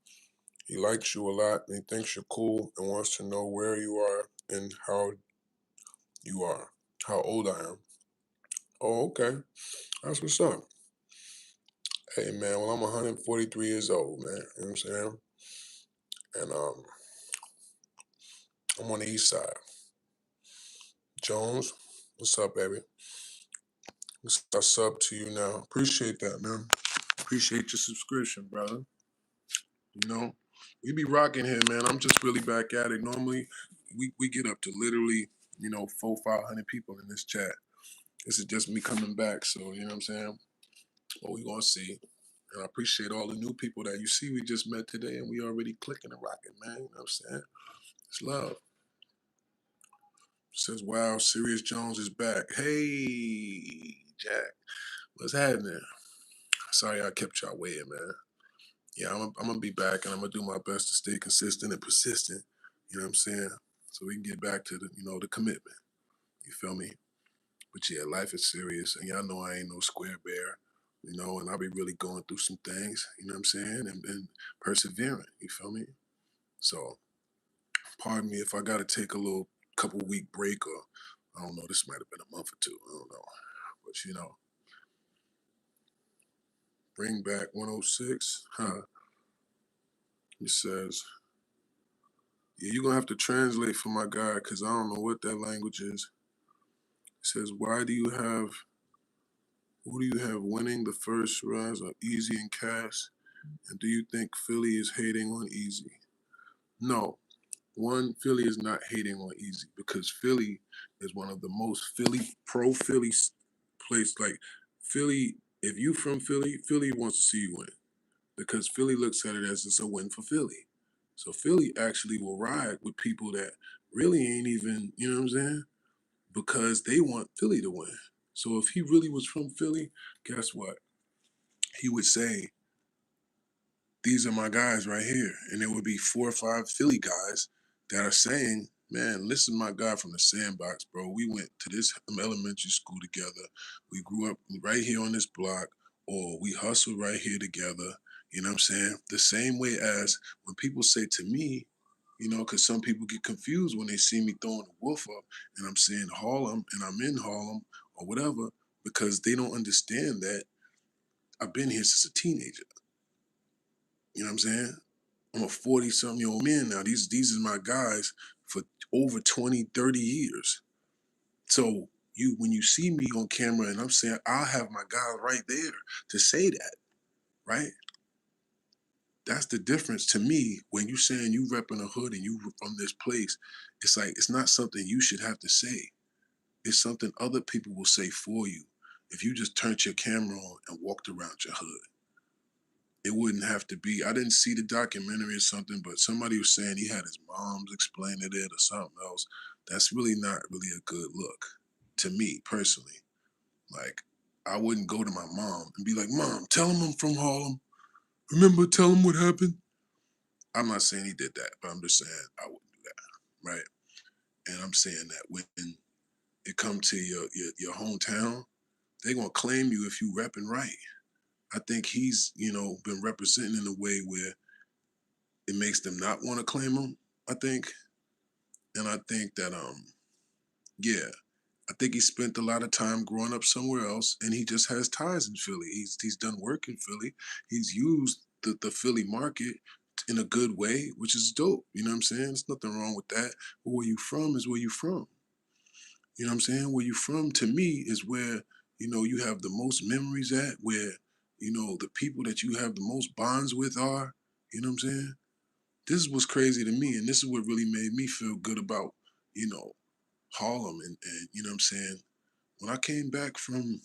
Speaker 1: he likes you a lot and he thinks you're cool and wants to know where you are and how you are, how old I am. Oh, okay. That's what's up. Hey man, well I'm 143 years old, man. You know what I'm saying? And I'm on the east side. Jones, what's up, baby? I sub to you now. Appreciate that, man. Appreciate your subscription, brother. You know, we be rocking here, man. I'm just really back at it. Normally, we get up to literally, 500 people in this chat. This is just me coming back, so you know what I'm saying? But we gonna see. And I appreciate all the new people that you see we just met today and we already clicking and rocking, man. You know what I'm saying? It's love. Says, wow, Serius Jones is back. Hey, Jack. What's happening? Sorry I kept y'all waiting, man. Yeah, I'm gonna be back and I'm gonna do my best to stay consistent and persistent. You know what I'm saying? So we can get back to the commitment. You feel me? But yeah, life is serious, and y'all know I ain't no square bear. And I'll be really going through some things. You know what I'm saying? And persevering. You feel me? So, pardon me if I gotta take a little couple week break, or I don't know. This might have been a month or two. I don't know, but bring back 106. Huh? He says, yeah, you're gonna have to translate for my guy because I don't know what that language is. He says, who do you have winning the first rounds of Easy and Cass? And do you think Philly is hating on Easy? No. One, Philly is not hating on Easy because Philly is one of the most pro Philly place. Like Philly, if you from Philly, Philly wants to see you win because Philly looks at it as it's a win for Philly. So Philly actually will ride with people that really ain't even, you know what I'm saying? Because they want Philly to win. So if he really was from Philly, guess what? He would say, these are my guys right here. And there would be 4 or 5 Philly guys that are saying, man, listen, my guy from the sandbox, bro. We went to this elementary school together. We grew up right here on this block, or we hustled right here together. You know what I'm saying? The same way as when people say to me, because some people get confused when they see me throwing the wolf up and I'm saying Harlem and I'm in Harlem or whatever, because they don't understand that I've been here since a teenager. You know what I'm saying? I'm a 40-something year old man now. These are my guys for over 20, 30 years. So when you see me on camera and I'm saying I'll have my guys right there to say that, right? That's the difference to me when you saying you repping a hood and you from this place. It's like it's not something you should have to say. It's something other people will say for you. If you just turned your camera on and walked around your hood, it wouldn't have to be. I didn't see the documentary or something, but somebody was saying he had his mom's explaining it or something else. That's really not really a good look to me personally. Like, I wouldn't go to my mom and be like, Mom, tell him I'm from Harlem. Remember, tell him what happened. I'm not saying he did that, but I'm just saying I wouldn't do that, right? And I'm saying that when it comes to your hometown, they're gonna claim you if you repping right. I think he's, been representing in a way where it makes them not want to claim him, I think. And I think that yeah. I think he spent a lot of time growing up somewhere else, and he just has ties in Philly. He's done work in Philly. He's used the Philly market in a good way, which is dope. You know what I'm saying? There's nothing wrong with that. But where you from is where you from. You know what I'm saying? Where you from to me is where, you have the most memories at, where, the people that you have the most bonds with are. You know what I'm saying? This is what's crazy to me, and this is what really made me feel good about, you know, Harlem and you know what I'm saying? When I came back from,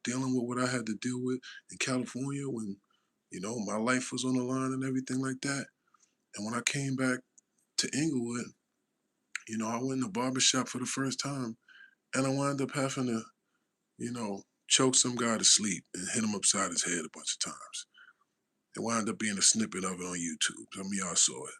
Speaker 1: dealing with what I had to deal with in California when, my life was on the line and everything like that. And when I came back to Inglewood, I went in the barbershop for the first time and I wound up having to, choke some guy to sleep and hit him upside his head a bunch of times. It wound up being a snippet of it on YouTube. Some of y'all saw it.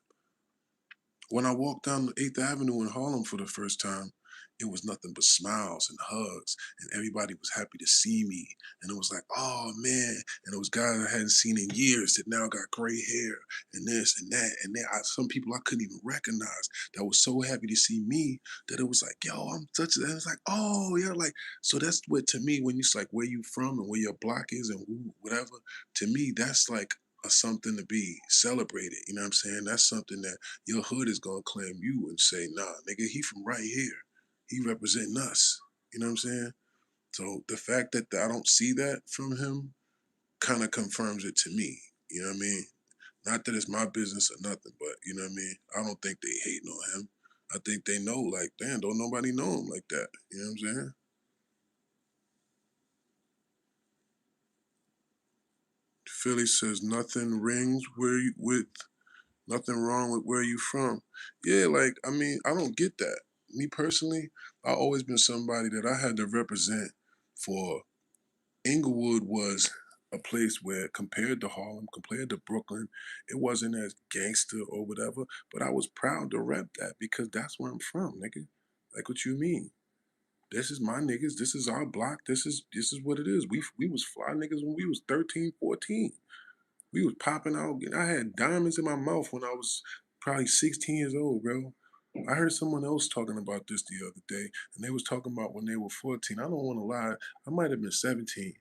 Speaker 1: When I walked down 8th Avenue in Harlem for the first time, it was nothing but smiles and hugs, and everybody was happy to see me. And it was like, oh man. And it was guys I hadn't seen in years that now got gray hair and this and that. And then some people I couldn't even recognize that was so happy to see me that it was like, yo, I'm such a, and it's like, oh, yeah, like, so that's what to me, when you like where you from and where your block is and who, whatever, to me, that's like something to be celebrated. You know what I'm saying? That's something that your hood is gonna claim you and say, nah, nigga, he from right here. He representing us. You know what I'm saying? So the fact that I don't see that from him kind of confirms it to me. You know what I mean? Not that it's my business or nothing, but you know what I mean? I don't think they hating on him. I think they know, like, damn, don't nobody know him like that. You know what I'm saying? Philly says nothing rings where you with nothing wrong with where you from. Yeah, like, I mean, I don't get that. Me personally, I always been somebody that I had to represent for. Inglewood was a place where, compared to Harlem, compared to Brooklyn, it wasn't as gangster or whatever, but I was proud to rep that because that's where I'm from, nigga. Like, what you mean? This is my niggas. This is our block. This is what it is. We was fly niggas when we was 13, 14. We was popping out. I had diamonds in my mouth when I was probably 16 years old, bro. I heard someone else talking about this the other day, and they was talking about when they were 14. I don't want to lie. I might have been 17.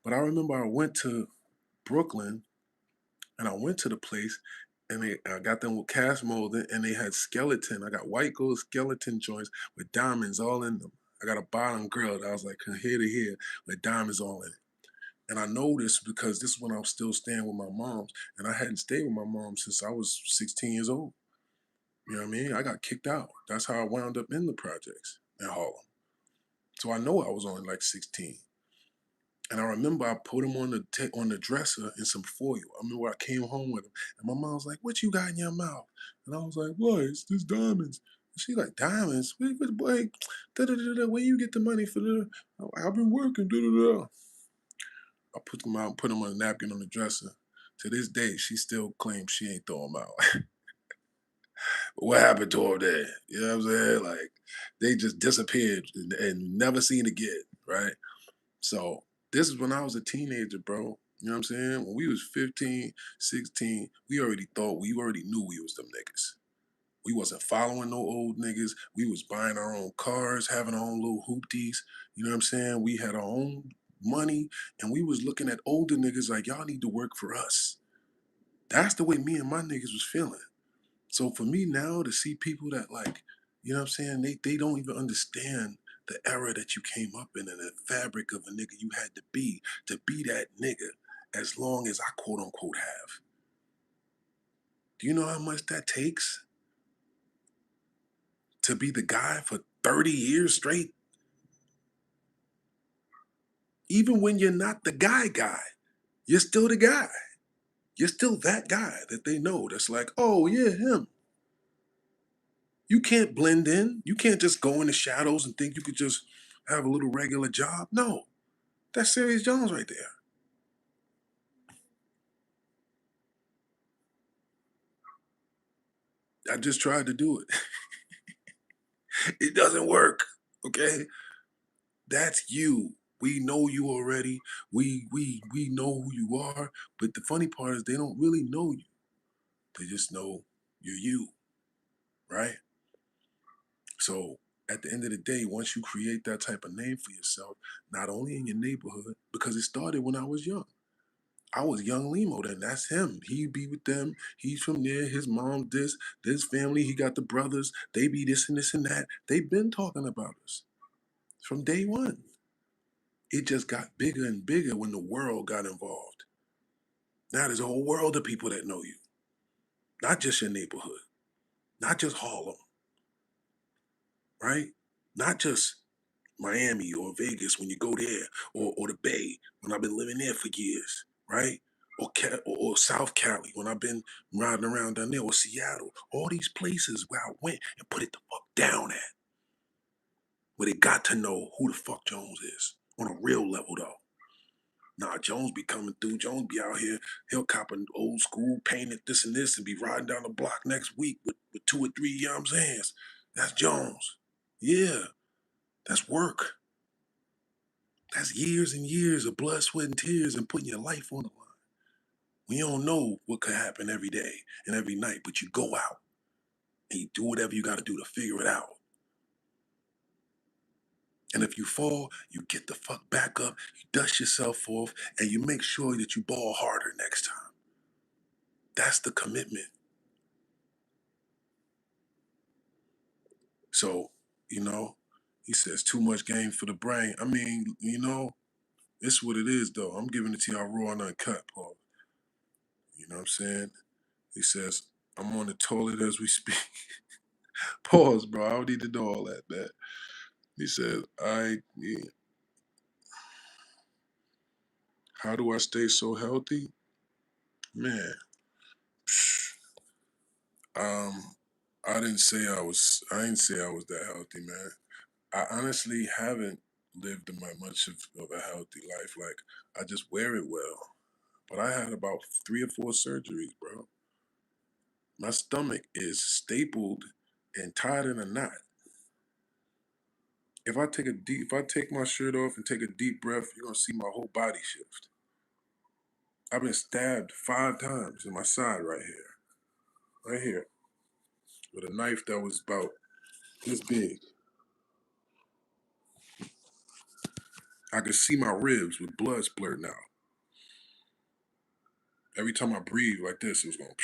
Speaker 1: But I remember I went to Brooklyn and I went to the place and I got them with cast molding and they had skeleton. I got white gold skeleton joints with diamonds all in them. I got a bottom grill that I was like from here to here with diamonds all in it. And I know this because this is when I was still staying with my moms, and I hadn't stayed with my mom since I was 16 years old. You know what I mean? I got kicked out. That's how I wound up in the projects in Harlem. So I know I was only like 16. And I remember I put him on the dresser in some foil. I remember I came home with him, and my mom was like, "What you got in your mouth?" And I was like, "What? It's just diamonds." And she like, "Diamonds? What boy? Da da da da. Where you get the money for the? I've been working. Da da da." I put them out, put them on a napkin on the dresser. To this day, she still claims she ain't throw them out. What happened to them there? You know what I'm saying? Like they just disappeared and never seen again, right? So this is when I was a teenager, bro. You know what I'm saying? When we was 15, 16, we already knew we was them niggas. We wasn't following no old niggas. We was buying our own cars, having our own little hoopties. You know what I'm saying? We had our own money and we was looking at older niggas like, y'all need to work for us. That's the way me and my niggas was feeling. So for me now to see people that like, you know what I'm saying, they don't even understand the era that you came up in and the fabric of a nigga you had to be that nigga as long as I quote unquote have. Do you know how much that takes to be the guy for 30 years straight? Even when you're not the guy, you're still the guy. You're still that guy that they know that's like, oh yeah, him. You can't blend in. You can't just go in the shadows and think you could just have a little regular job. No, that's Serius Jones right there. I just tried to do it. It doesn't work. Okay? That's you. We know you already. We know who you are. But the funny part is they don't really know you. They just know you're you, right? So at the end of the day, once you create that type of name for yourself, not only in your neighborhood, because it started when I was young. I was young Limo then. That's him. He be with them. He's from there. His mom, this family. He got the brothers. They be this and that. They've been talking about us from day one. It just got bigger and bigger when the world got involved. Now there's a whole world of people that know you, not just your neighborhood, not just Harlem, right? Not just Miami or Vegas when you go there, or the Bay when I've been living there for years, right? Or South Cali when I've been riding around down there, or Seattle. All these places where I went and put it the fuck down at, where they got to know who the fuck Jones is on a real level though. Nah, Jones be coming through. Jones be out here. He'll cop an old school painted this and this and be riding down the block next week with two or three yams hands. That's Jones. Yeah, that's work. That's years and years of blood, sweat, and tears and putting your life on the line. We don't know what could happen every day and every night, but you go out and you do whatever you got to do to figure it out. And if you fall, you get the fuck back up, you dust yourself off, and you make sure that you ball harder next time. That's the commitment. So, you know, he says too much game for the brain. I mean, it's what it is though. I'm giving it to y'all raw and uncut, Paul. You know what I'm saying? He says, I'm on the toilet as we speak. Pause, bro. I don't need to know all that, man. He says, how do I stay so healthy? Man, um, I didn't say I was that healthy, man. I honestly haven't lived much of a healthy life. Like, I just wear it well. But I had about 3 or 4 surgeries, bro. My stomach is stapled and tied in a knot. If I take my shirt off and take a deep breath, you're gonna see my whole body shift. I've been stabbed 5 times in my side right here, with a knife that was about this big. I could see my ribs with blood splurting out. Every time I breathe like this, it was going.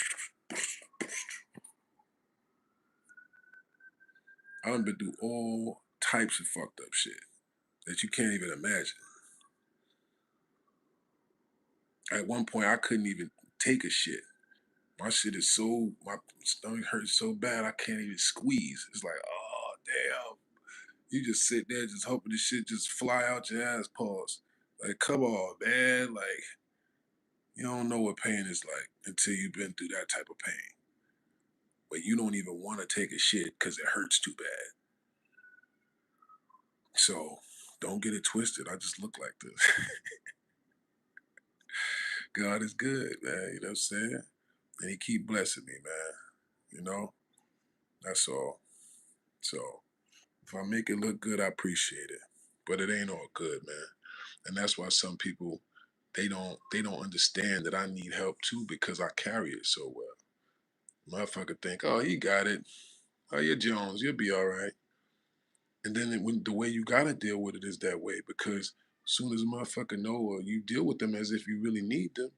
Speaker 1: I done been through all types of fucked up shit that you can't even imagine. At one point, I couldn't even take a shit. My stomach hurts so bad I can't even squeeze. It's like, oh damn. You just sit there just hoping this shit just fly out your ass, pause. Like, come on, man. Like, you don't know what pain is like until you've been through that type of pain. But you don't even want to take a shit because it hurts too bad. So don't get it twisted. I just look like this. God is good, man. You know what I'm saying? And he keep blessing me, man. You know? That's all. So if I make it look good, I appreciate it. But it ain't all good, man. And that's why some people they don't understand that I need help too because I carry it so well. Motherfucker think, oh, he got it. Oh, you're Jones, you'll be all right. And then when the way you gotta deal with it is that way because soon as a motherfucker know or you deal with them as if you really need them,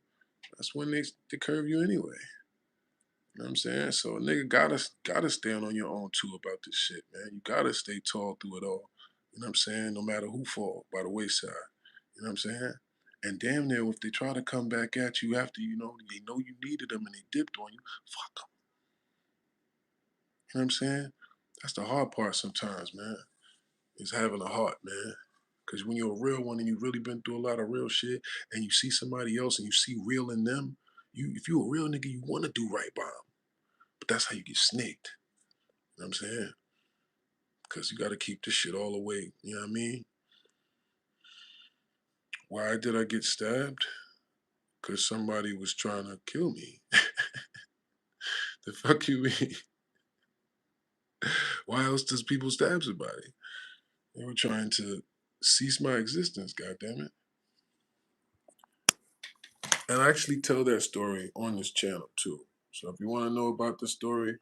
Speaker 1: that's when they curve you anyway. You know what I'm saying? So a nigga gotta stand on your own too about this shit, man. You gotta stay tall through it all. You know what I'm saying? No matter who fall by the wayside. You know what I'm saying? And damn near if they try to come back at you after they know you needed them and they dipped on you, fuck them. You know what I'm saying? That's the hard part sometimes, man. Is having a heart, man. Because when you're a real one and you've really been through a lot of real shit and you see somebody else and you see real in them, if you a real nigga, you want to do right by them. But that's how you get snaked. You know what I'm saying? Because you got to keep this shit all the way. You know what I mean? Why did I get stabbed? Because somebody was trying to kill me. The fuck you mean? Why else does people stab somebody? They were trying to cease my existence, goddammit. And I actually tell that story on this channel too. So if you want to know about the story,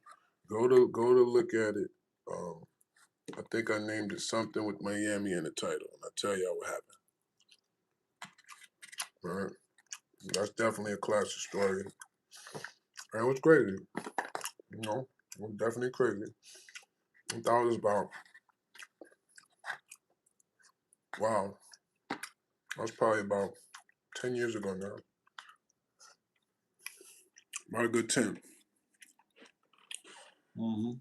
Speaker 1: go to look at it. Um, I think I named it something with Miami in the title, and I'll tell y'all what happened. All right. That's definitely a classic story. And it was crazy. You know, it was definitely crazy. I thought it was about, wow, that was probably about 10 years ago now. About a good 10. Mm-hmm.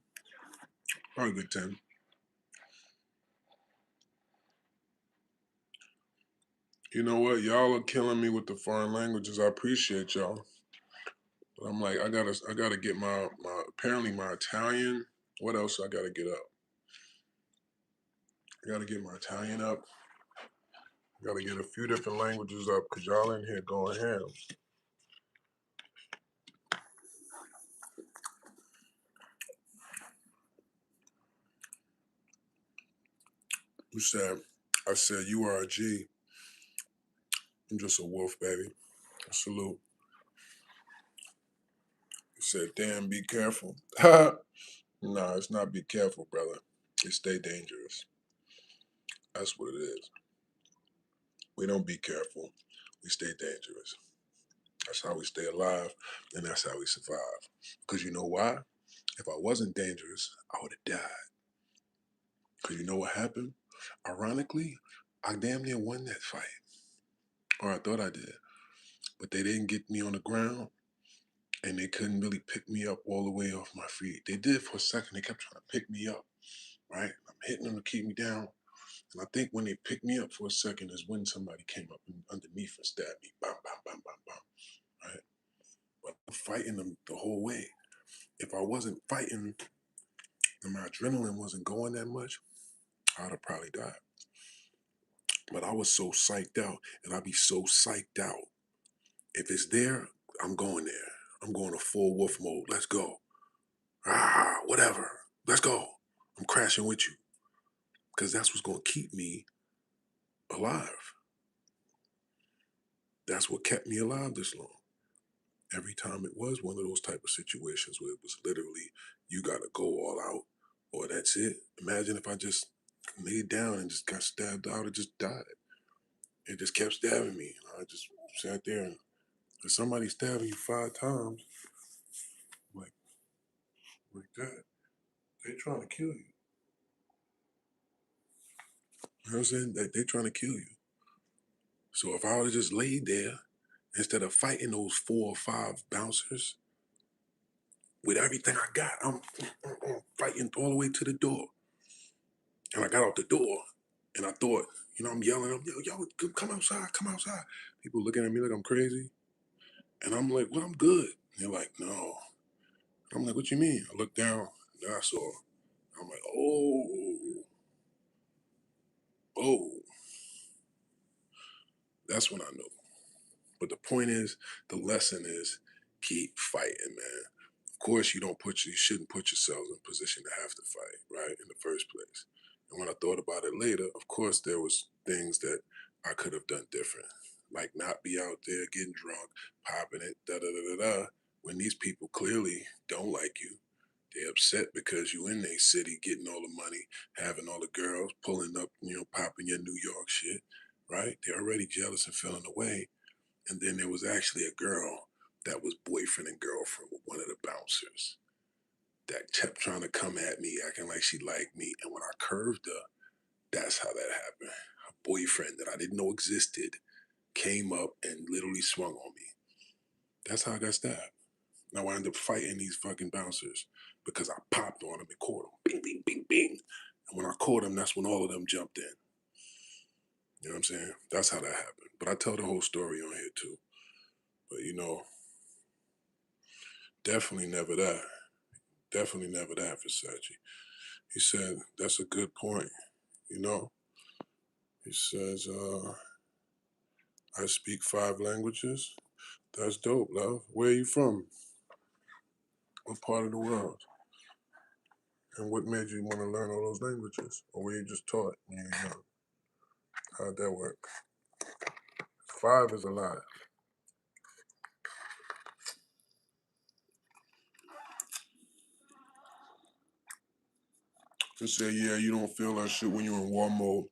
Speaker 1: About a good 10. You know what? Y'all are killing me with the foreign languages. I appreciate y'all. But I'm like, I gotta get my apparently my Italian. What else I gotta get up? I gotta get my Italian up. I gotta get a few different languages up because y'all in here going ham. You said, I said, you are a G. I'm just a wolf, baby. Salute. You said, damn, be careful. Nah, it's not be careful, brother. It's stay dangerous. That's what it is. We don't be careful. We stay dangerous. That's how we stay alive, and that's how we survive. Because you know why? If I wasn't dangerous, I would have died. Because you know what happened? Ironically, I damn near won that fight. Or I thought I did. But they didn't get me on the ground, and they couldn't really pick me up all the way off my feet. They did for a second. They kept trying to pick me up, right? I'm hitting them to keep me down. And I think when they picked me up for a second is when somebody came up underneath and stabbed me. Bam, bam, bam, bam, bam. Right? But I'm fighting them the whole way. If I wasn't fighting and my adrenaline wasn't going that much, I'd have probably died. But I was so psyched out, and I'd be so psyched out. If it's there, I'm going there. I'm going to full wolf mode. Let's go. Ah, whatever. Let's go. I'm crashing with you. Because that's what's going to keep me alive. That's what kept me alive this long. Every time it was one of those type of situations where it was literally, you got to go all out, or that's it. Imagine if I just laid down and just got stabbed out or just died. It just kept stabbing me. I just sat there, and if somebody stabbing you 5 times, like that, they trying to kill you. You know what I'm saying? They trying to kill you. So if I would have just laid there instead of fighting those 4 or 5 bouncers with everything I got, I'm fighting all the way to the door. And I got out the door, and I thought, I'm yelling, yo, come outside, come outside. People looking at me like I'm crazy. And I'm like, well, I'm good. And they're like, no. I'm like, what you mean? I looked down, and I saw. I'm like, oh. That's when I know. But the point is, the lesson is keep fighting, man. Of course, you shouldn't put yourself in a position to have to fight, right, in the first place. And when I thought about it later, of course, there was things that I could have done different, like not be out there getting drunk, popping it, da da da da da. When these people clearly don't like you, they're upset because you in their city getting all the money, having all the girls pulling up, popping your New York shit, right? They're already jealous and feeling away. And then there was actually a girl that was boyfriend and girlfriend with one of the bouncers that kept trying to come at me, acting like she liked me. And when I curved her, that's how that happened. A boyfriend that I didn't know existed came up and literally swung on me. That's how I got stabbed. Now I ended up fighting these fucking bouncers because I popped on them and caught them. Bing, bing, bing, bing. And when I caught them, that's when all of them jumped in. You know what I'm saying? That's how that happened. But I tell the whole story on here too. But definitely never that. Definitely never that, Versace. He said, that's a good point. You know, he says, I speak 5 languages. That's dope, love. Where are you from? What part of the world? And what made you want to learn all those languages? Or were you just taught when you were young? How'd that work? 5 is a lot. to say, yeah, you don't feel that shit when you're in war mode.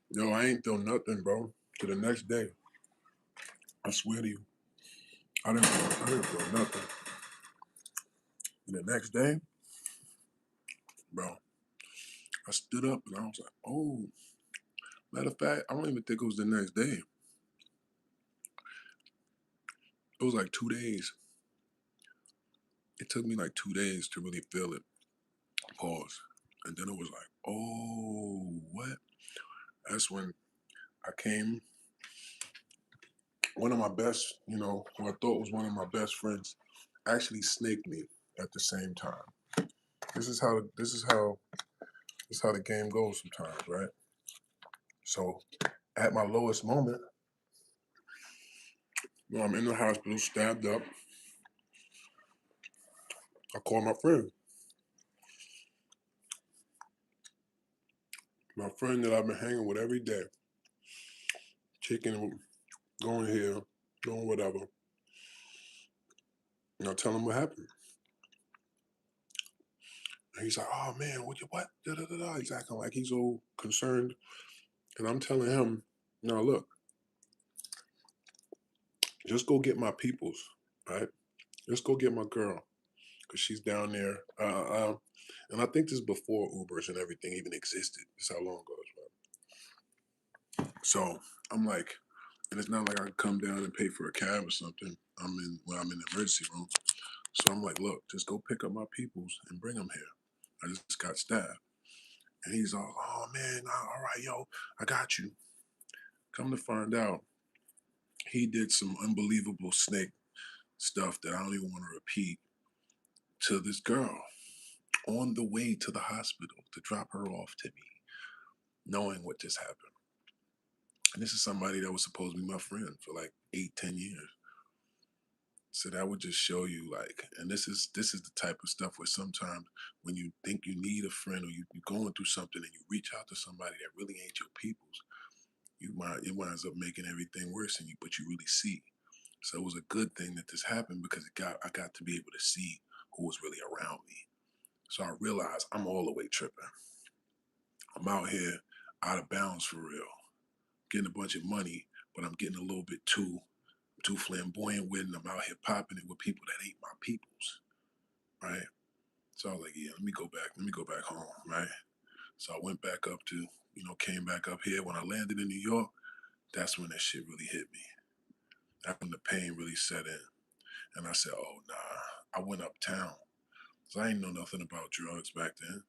Speaker 1: Yo, I ain't feel nothing, bro. To the next day. I swear to you. I didn't feel nothing. And the next day, bro, I stood up and I was like, oh, matter of fact, I don't even think it was the next day. It was like 2 days. It took me like 2 days to really feel it. Pause. And then it was like, oh, what? That's when I came. One of my best, who I thought was one of my best friends, actually snaked me at the same time. This is how the game goes sometimes, right? So at my lowest moment, when I'm in the hospital, stabbed up, I call my friend. My friend that I've been hanging with every day, kicking, going here, doing whatever. And I tell him what happened. And he's like, oh man, what? Da, da, da, da. He's acting like he's all concerned. And I'm telling him, no, look, just go get my peoples, right? Just go get my girl, because she's down there. And I think this is before Ubers and everything even existed. This is how long ago it was. So I'm like, and it's not like I can come down and pay for a cab or something. I'm in the emergency room. So I'm like, look, just go pick up my peoples and bring them here. I just got stabbed. And he's all, oh man, all right, yo, I got you. Come to find out, he did some unbelievable snake stuff that I don't even want to repeat to this girl on the way to the hospital to drop her off to me, knowing what just happened. And this is somebody that was supposed to be my friend for like 8, 10 years. So that would just show you, like, and this is the type of stuff where sometimes when you think you need a friend, or you're going through something and you reach out to somebody that really ain't your people's, it winds up making everything worse than you, but you really see. So it was a good thing that this happened, because I got to be able to see who was really around me. So I realized I'm all the way tripping. I'm out here out of bounds for real, getting a bunch of money, but I'm getting a little bit too flamboyant with it, and I'm out here popping it with people that ain't my peoples, right? So I was like, yeah, let me go back home, right? So I went back up to, came back up here. When I landed in New York, that's when that shit really hit me. That's when the pain really set in. And I said, oh, nah. I went uptown. So I ain't know nothing about drugs back then.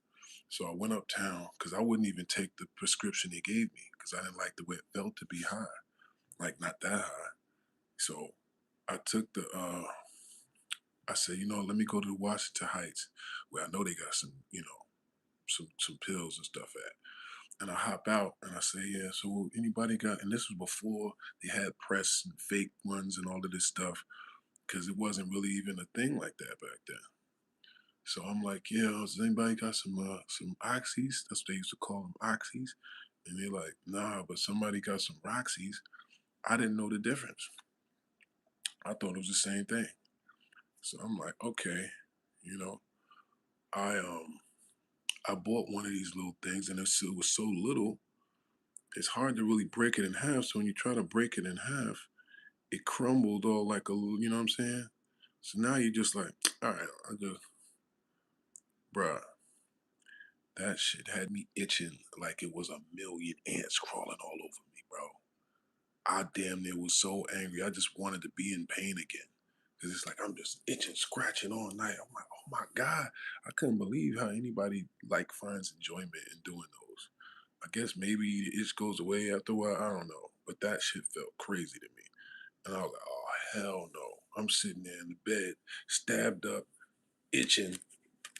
Speaker 1: So I went uptown because I wouldn't even take the prescription they gave me, because I didn't like the way it felt to be high. Like, not that high. So I took I said, let me go to the Washington Heights, where I know they got some, some pills and stuff at. And I hop out and I say, yeah, so anybody got, and this was before they had press and fake ones and all of this stuff, because it wasn't really even a thing like that back then. So I'm like, yeah, does anybody got some oxys? That's what they used to call them, oxys. And they're like, nah, but somebody got some Roxys. I didn't know the difference. I thought it was the same thing. So I'm like, okay, you know, I I bought one of these little things, and it was so little, it's hard to really break it in half. So when you try to break it in half, it crumbled all like a little, you know what I'm saying? So now you're just like, all right, bruh, that shit had me itching like it was a million ants crawling all over me, bro. I damn near was so angry. I just wanted to be in pain again. Cause it's like I'm just itching, scratching all night. I'm like, oh my God. I couldn't believe how anybody like finds enjoyment in doing those. I guess maybe the itch goes away after a while. I don't know. But that shit felt crazy to me. And I was like, oh hell no. I'm sitting there in the bed, stabbed up, itching,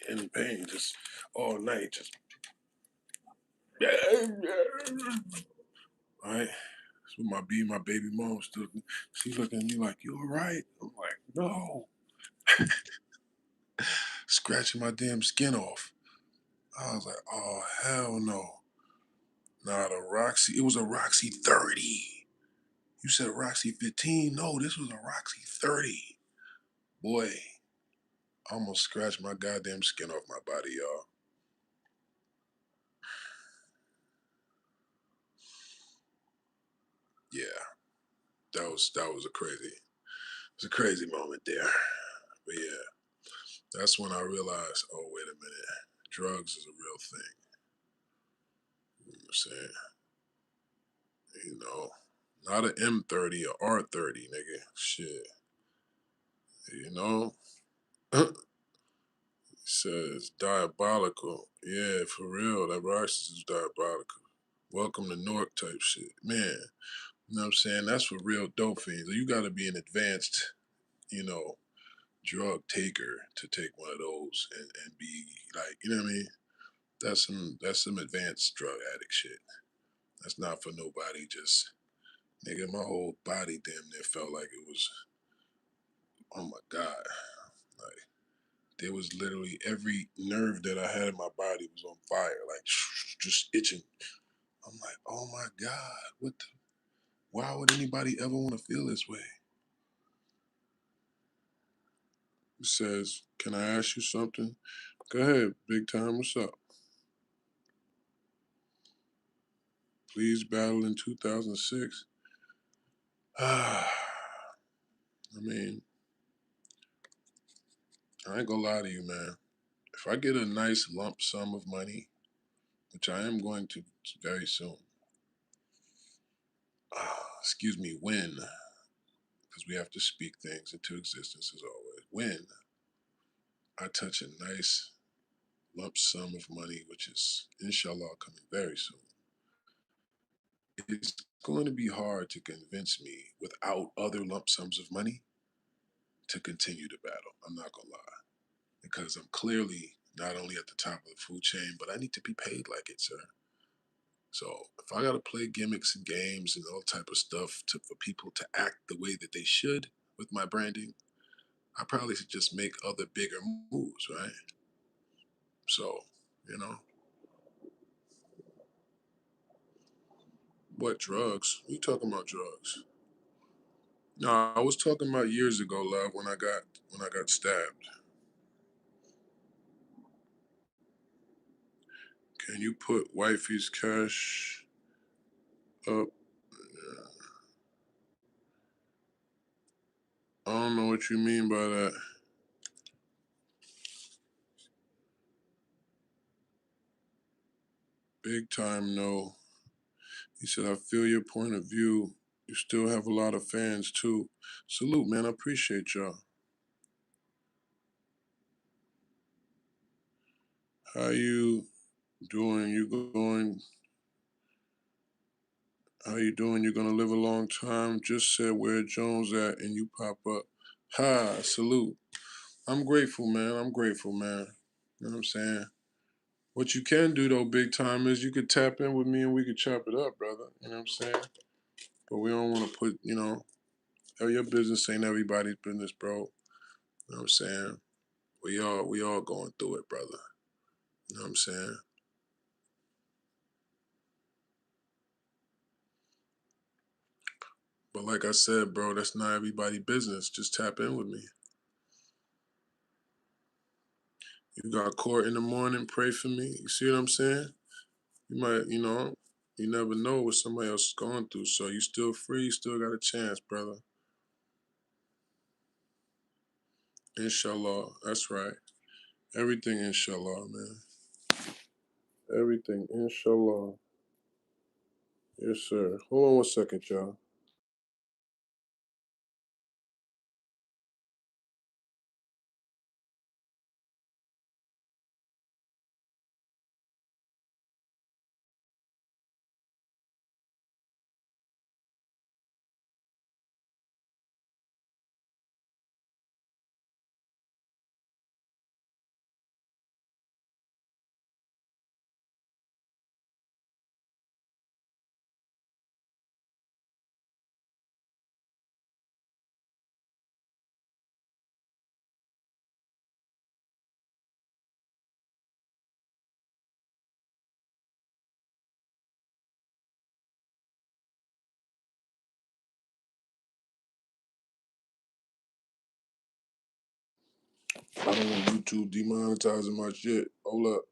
Speaker 1: in pain, just all night, just all right. So my baby mom stood, she's looking at me like, you all right? I'm like, no. Scratching my damn skin off. I was like, oh hell no. Nah, the Roxy, it was a Roxy 30. You said Roxy 15? No, this was a Roxy 30. Boy, I almost scratched my goddamn skin off my body, y'all. that was a crazy moment there. But yeah, that's when I realized, oh wait a minute, drugs is a real thing. You know what I'm saying? You know, not an M30 or R30, nigga. Shit. You know? It says diabolical. Yeah, for real. That Roxas is diabolical. Welcome to Newark type shit. Man, you know what I'm saying? That's for real dope fiends. You gotta be an advanced, you know, drug taker to take one of those and be like, you know what I mean? That's some advanced drug addict shit. That's not for nobody just nigga, my whole body damn near felt like it was, oh my God. Like there was literally every nerve that I had in my body was on fire, like just itching. I'm like, oh my God, what the, why would anybody ever want to feel this way? It says, can I ask you something? Go ahead, big time, what's up? Please battle in 2006. I mean, I ain't gonna lie to you, man. If I get a nice lump sum of money, which I am going to very soon, excuse me, when, because we have to speak things into existence as always. When I touch a nice lump sum of money, which is inshallah coming very soon, it's going to be hard to convince me without other lump sums of money to continue the battle. I'm not going to lie. Because I'm clearly not only at the top of the food chain, but I need to be paid like it, sir. So if I got to play gimmicks and games and all type of stuff for people to act the way that they should with my branding, I probably should just make other bigger moves, right? So, you know, what drugs? You talking about drugs? No, I was talking about years ago, love, when I got stabbed. Can you put wifey's cash up? I don't know what you mean by that. Big time no. He said, I feel your point of view. You still have a lot of fans too. Salute, man. I appreciate y'all. How you doing? You going? How you doing? You're gonna live a long time. Just said where Jones at, and you pop up. Ha! Salute. I'm grateful, man. I'm grateful, man. You know what I'm saying? What you can do though, big time, is you could tap in with me and we could chop it up, brother. You know what I'm saying? But we don't want to put, your business ain't everybody's business, bro. You know what I'm saying? We all going through it, brother. You know what I'm saying? But like I said, bro, that's not everybody business. Just tap in with me. You got court in the morning, pray for me. You see what I'm saying? You might, you never know what somebody else is going through. So you still free, you still got a chance, brother. Inshallah. That's right. Everything inshallah, man. Everything inshallah. Yes, sir. Hold on one second, y'all. I don't want YouTube demonetizing my shit. Hold up.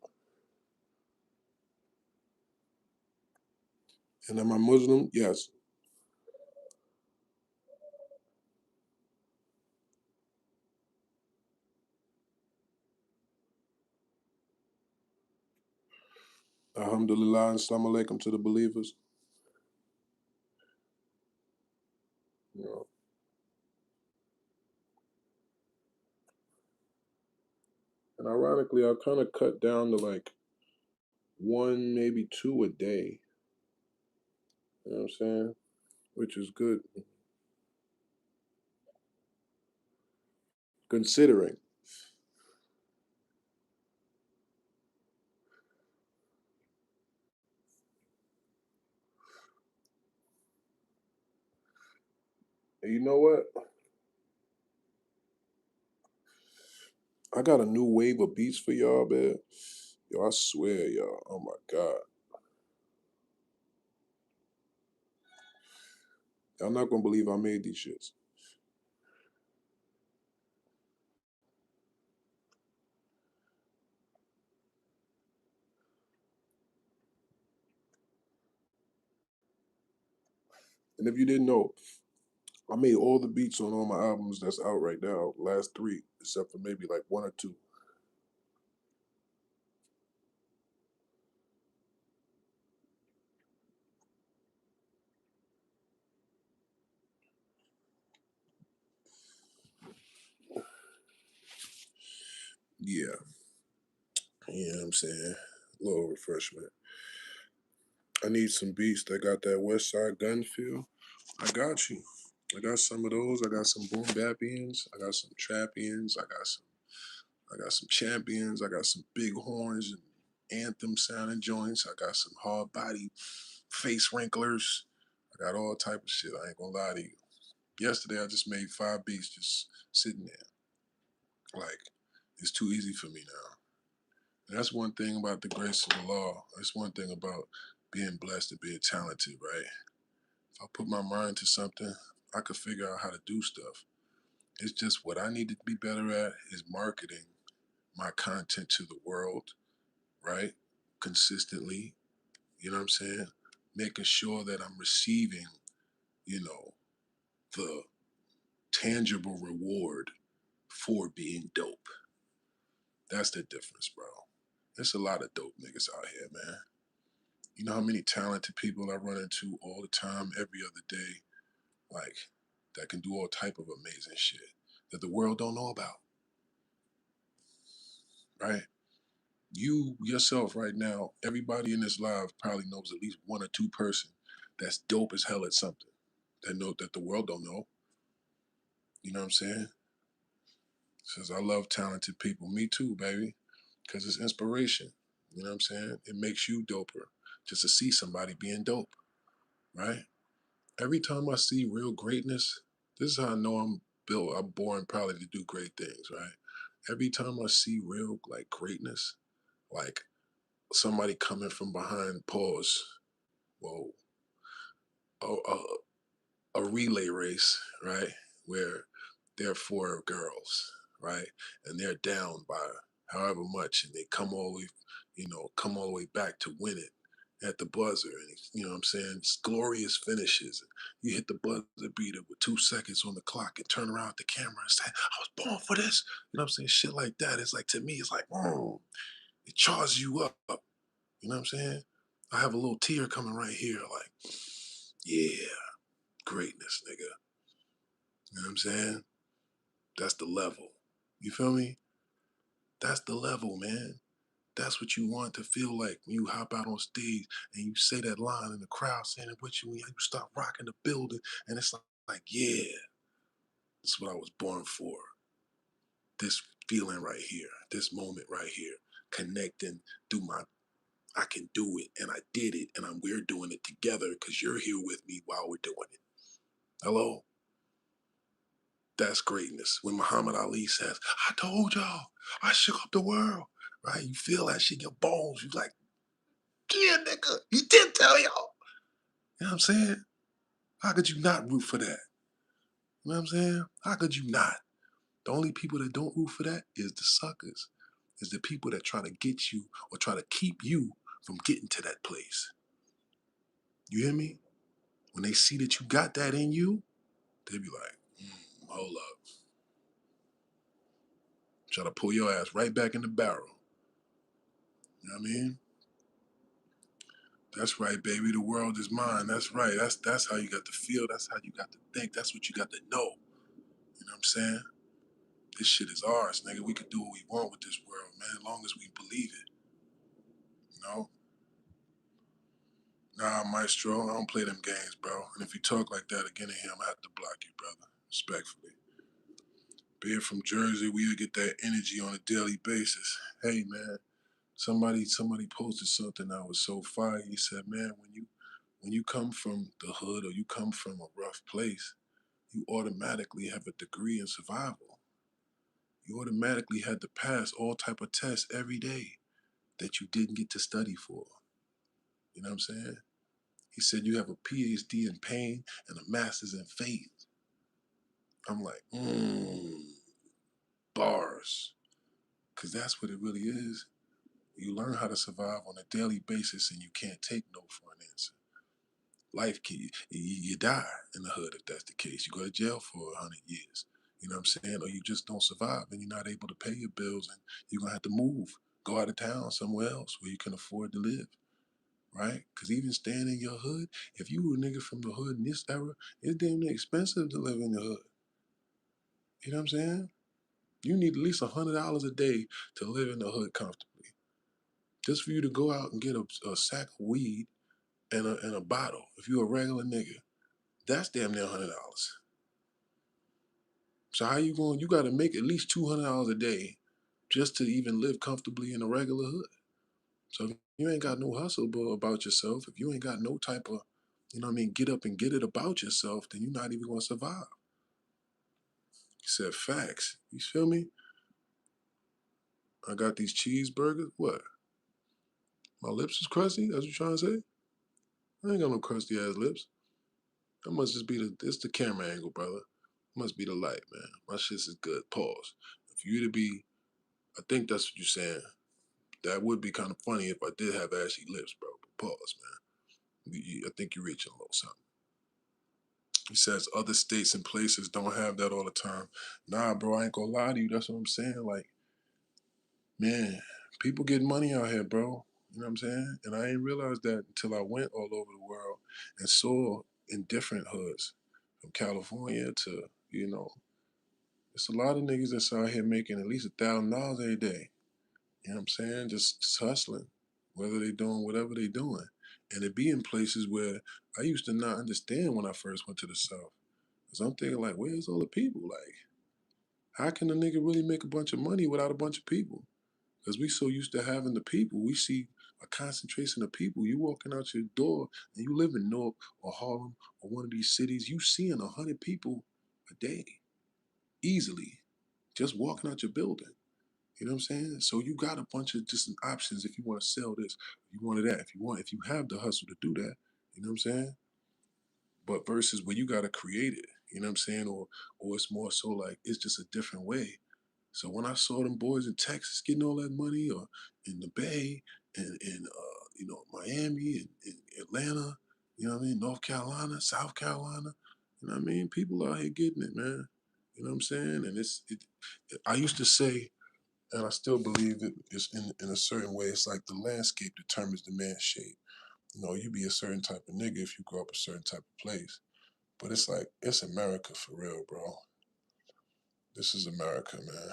Speaker 1: And am I Muslim? Yes. Alhamdulillah and salam alaikum to the believers. You know, and ironically, I've kind of cut down to like one, maybe two a day. You know what I'm saying? Which is good, considering. And you know what? I got a new wave of beats for y'all, man. Yo, I swear, y'all. Oh my God. Y'all not gonna believe I made these shits. And if you didn't know, I made all the beats on all my albums that's out right now, last three, except for maybe like one or two. Yeah. You know what I'm saying? A little refreshment. I need some beats that got that West Side gun feel. I got you. I got some of those. I got some boom bapians. I got some trappians. I got some champions. I got some big horns and anthem sounding joints. I got some hard body face wrinklers. I got all type of shit. I ain't gonna lie to you. Yesterday I just made 5 beats just sitting there. Like it's too easy for me now. And that's one thing about the grace of the law. That's one thing about being blessed and being talented, right? If I put my mind to something, I could figure out how to do stuff. It's just what I need to be better at is marketing my content to the world, right? Consistently. You know what I'm saying? Making sure that I'm receiving, you know, the tangible reward for being dope. That's the difference, bro. There's a lot of dope niggas out here, man. You know how many talented people I run into all the time, every other day, like that can do all type of amazing shit that the world don't know about, right? You yourself right now, everybody in this live probably knows at least one or two person that's dope as hell at something that know that the world don't know. You know what I'm saying? Says I love talented people. Me too, baby. Because it's inspiration. You know what I'm saying? It makes you doper just to see somebody being dope, right? Every time I see real greatness, this is how I know I'm built. I'm born probably to do great things, right? Every time I see real like greatness, like somebody coming from behind, pause, whoa, a relay race, right? Where there are four girls, right? And they're down by however much, and they come all the way, come all the way back to win it at the buzzer. And you know what I'm saying? It's glorious finishes. You hit the buzzer beater with 2 seconds on the clock and turn around at the camera and say, I was born for this. You know what I'm saying? Shit like that. It's like, to me, it's like, it charges you up. You know what I'm saying? I have a little tear coming right here, like, yeah, greatness, nigga. You know what I'm saying? That's the level. You feel me? That's the level, man. That's what you want to feel like when you hop out on stage and you say that line and the crowd saying it with you and you start rocking the building and it's like, yeah, that's what I was born for. This feeling right here, this moment right here, connecting through my, I can do it and I did it and we're doing it together because you're here with me while we're doing it. Hello? That's greatness. When Muhammad Ali says, I told y'all, I shook up the world, right? You feel that shit in your bones. You like, yeah, nigga, you did tell y'all. You know what I'm saying? How could you not root for that? You know what I'm saying? How could you not? The only people that don't root for that is the suckers, is the people that try to get you or try to keep you from getting to that place. You hear me? When they see that you got that in you, they be like, hold up. Try to pull your ass right back in the barrel. You know what I mean? That's right, baby. The world is mine. That's right. That's how you got to feel. That's how you got to think. That's what you got to know. You know what I'm saying? This shit is ours, nigga. We can do what we want with this world, man, as long as we believe it. You know? Nah, Maestro, I don't play them games, bro. And if you talk like that again to him, I have to block you, brother. Respectfully. Being from Jersey, we get that energy on a daily basis. Hey, man, somebody posted something that was so fire. He said, man, when you come from the hood or you come from a rough place, you automatically have a degree in survival. You automatically had to pass all type of tests every day that you didn't get to study for. You know what I'm saying? He said you have a PhD in pain and a master's in faith. I'm like, bars. Because that's what it really is. You learn how to survive on a daily basis and you can't take no for an answer. Life can, you die in the hood if that's the case. You go to jail for 100 years. You know what I'm saying? Or you just don't survive and you're not able to pay your bills and you're going to have to move, go out of town somewhere else where you can afford to live. Right? Because even staying in your hood, if you were a nigga from the hood in this era, it's damn near expensive to live in the hood. You know what I'm saying? You need at least $100 a day to live in the hood comfortably. Just for you to go out and get a sack of weed and a bottle, if you're a regular nigga, that's damn near $100. So how you going? You got to make at least $200 a day just to even live comfortably in a regular hood. So if you ain't got no hustle about yourself, if you ain't got no type of, you know what I mean, get up and get it about yourself, then you're not even going to survive. He said, facts. You feel me? I got these cheeseburgers. What? My lips is crusty? That's what you trying to say? I ain't got no crusty ass lips. That must just be it's the camera angle, brother. Must be the light, man. My shit's is good. Pause. For you to be, I think that's what you're saying. That would be kind of funny if I did have ashy lips, bro. But pause, man. I think you're reaching a little something. He says other states and places don't have that all the time. Nah, bro, I ain't gonna lie to you. That's what I'm saying. Like, man, people get money out here, bro. You know what I'm saying? And I ain't realized that until I went all over the world and saw in different hoods, from California to, it's a lot of niggas that's out here making at least $1,000 every day. You know what I'm saying? Just hustling, whether they doing whatever they doing. And it be in places where I used to not understand when I first went to the South. Cause I'm thinking like, where's all the people? Like, how can a nigga really make a bunch of money without a bunch of people? Because we so used to having the people. We see a concentration of people. You walking out your door and you live in Newark or Harlem or one of these cities, you seeing 100 people a day easily just walking out your building. You know what I'm saying? So you got a bunch of different options if you want to sell this, if you wanted that, if you have the hustle to do that, you know what I'm saying? But versus where you gotta create it, you know what I'm saying? Or it's more so like it's just a different way. So when I saw them boys in Texas getting all that money, or in the Bay, and in Miami and Atlanta, you know what I mean, North Carolina, South Carolina, you know what I mean, people out here getting it, man. You know what I'm saying? And I used to say, and I still believe that it's in a certain way, it's like the landscape determines the man's shape. You be a certain type of nigga if you grow up a certain type of place. But it's like, it's America for real, bro. This is America, man.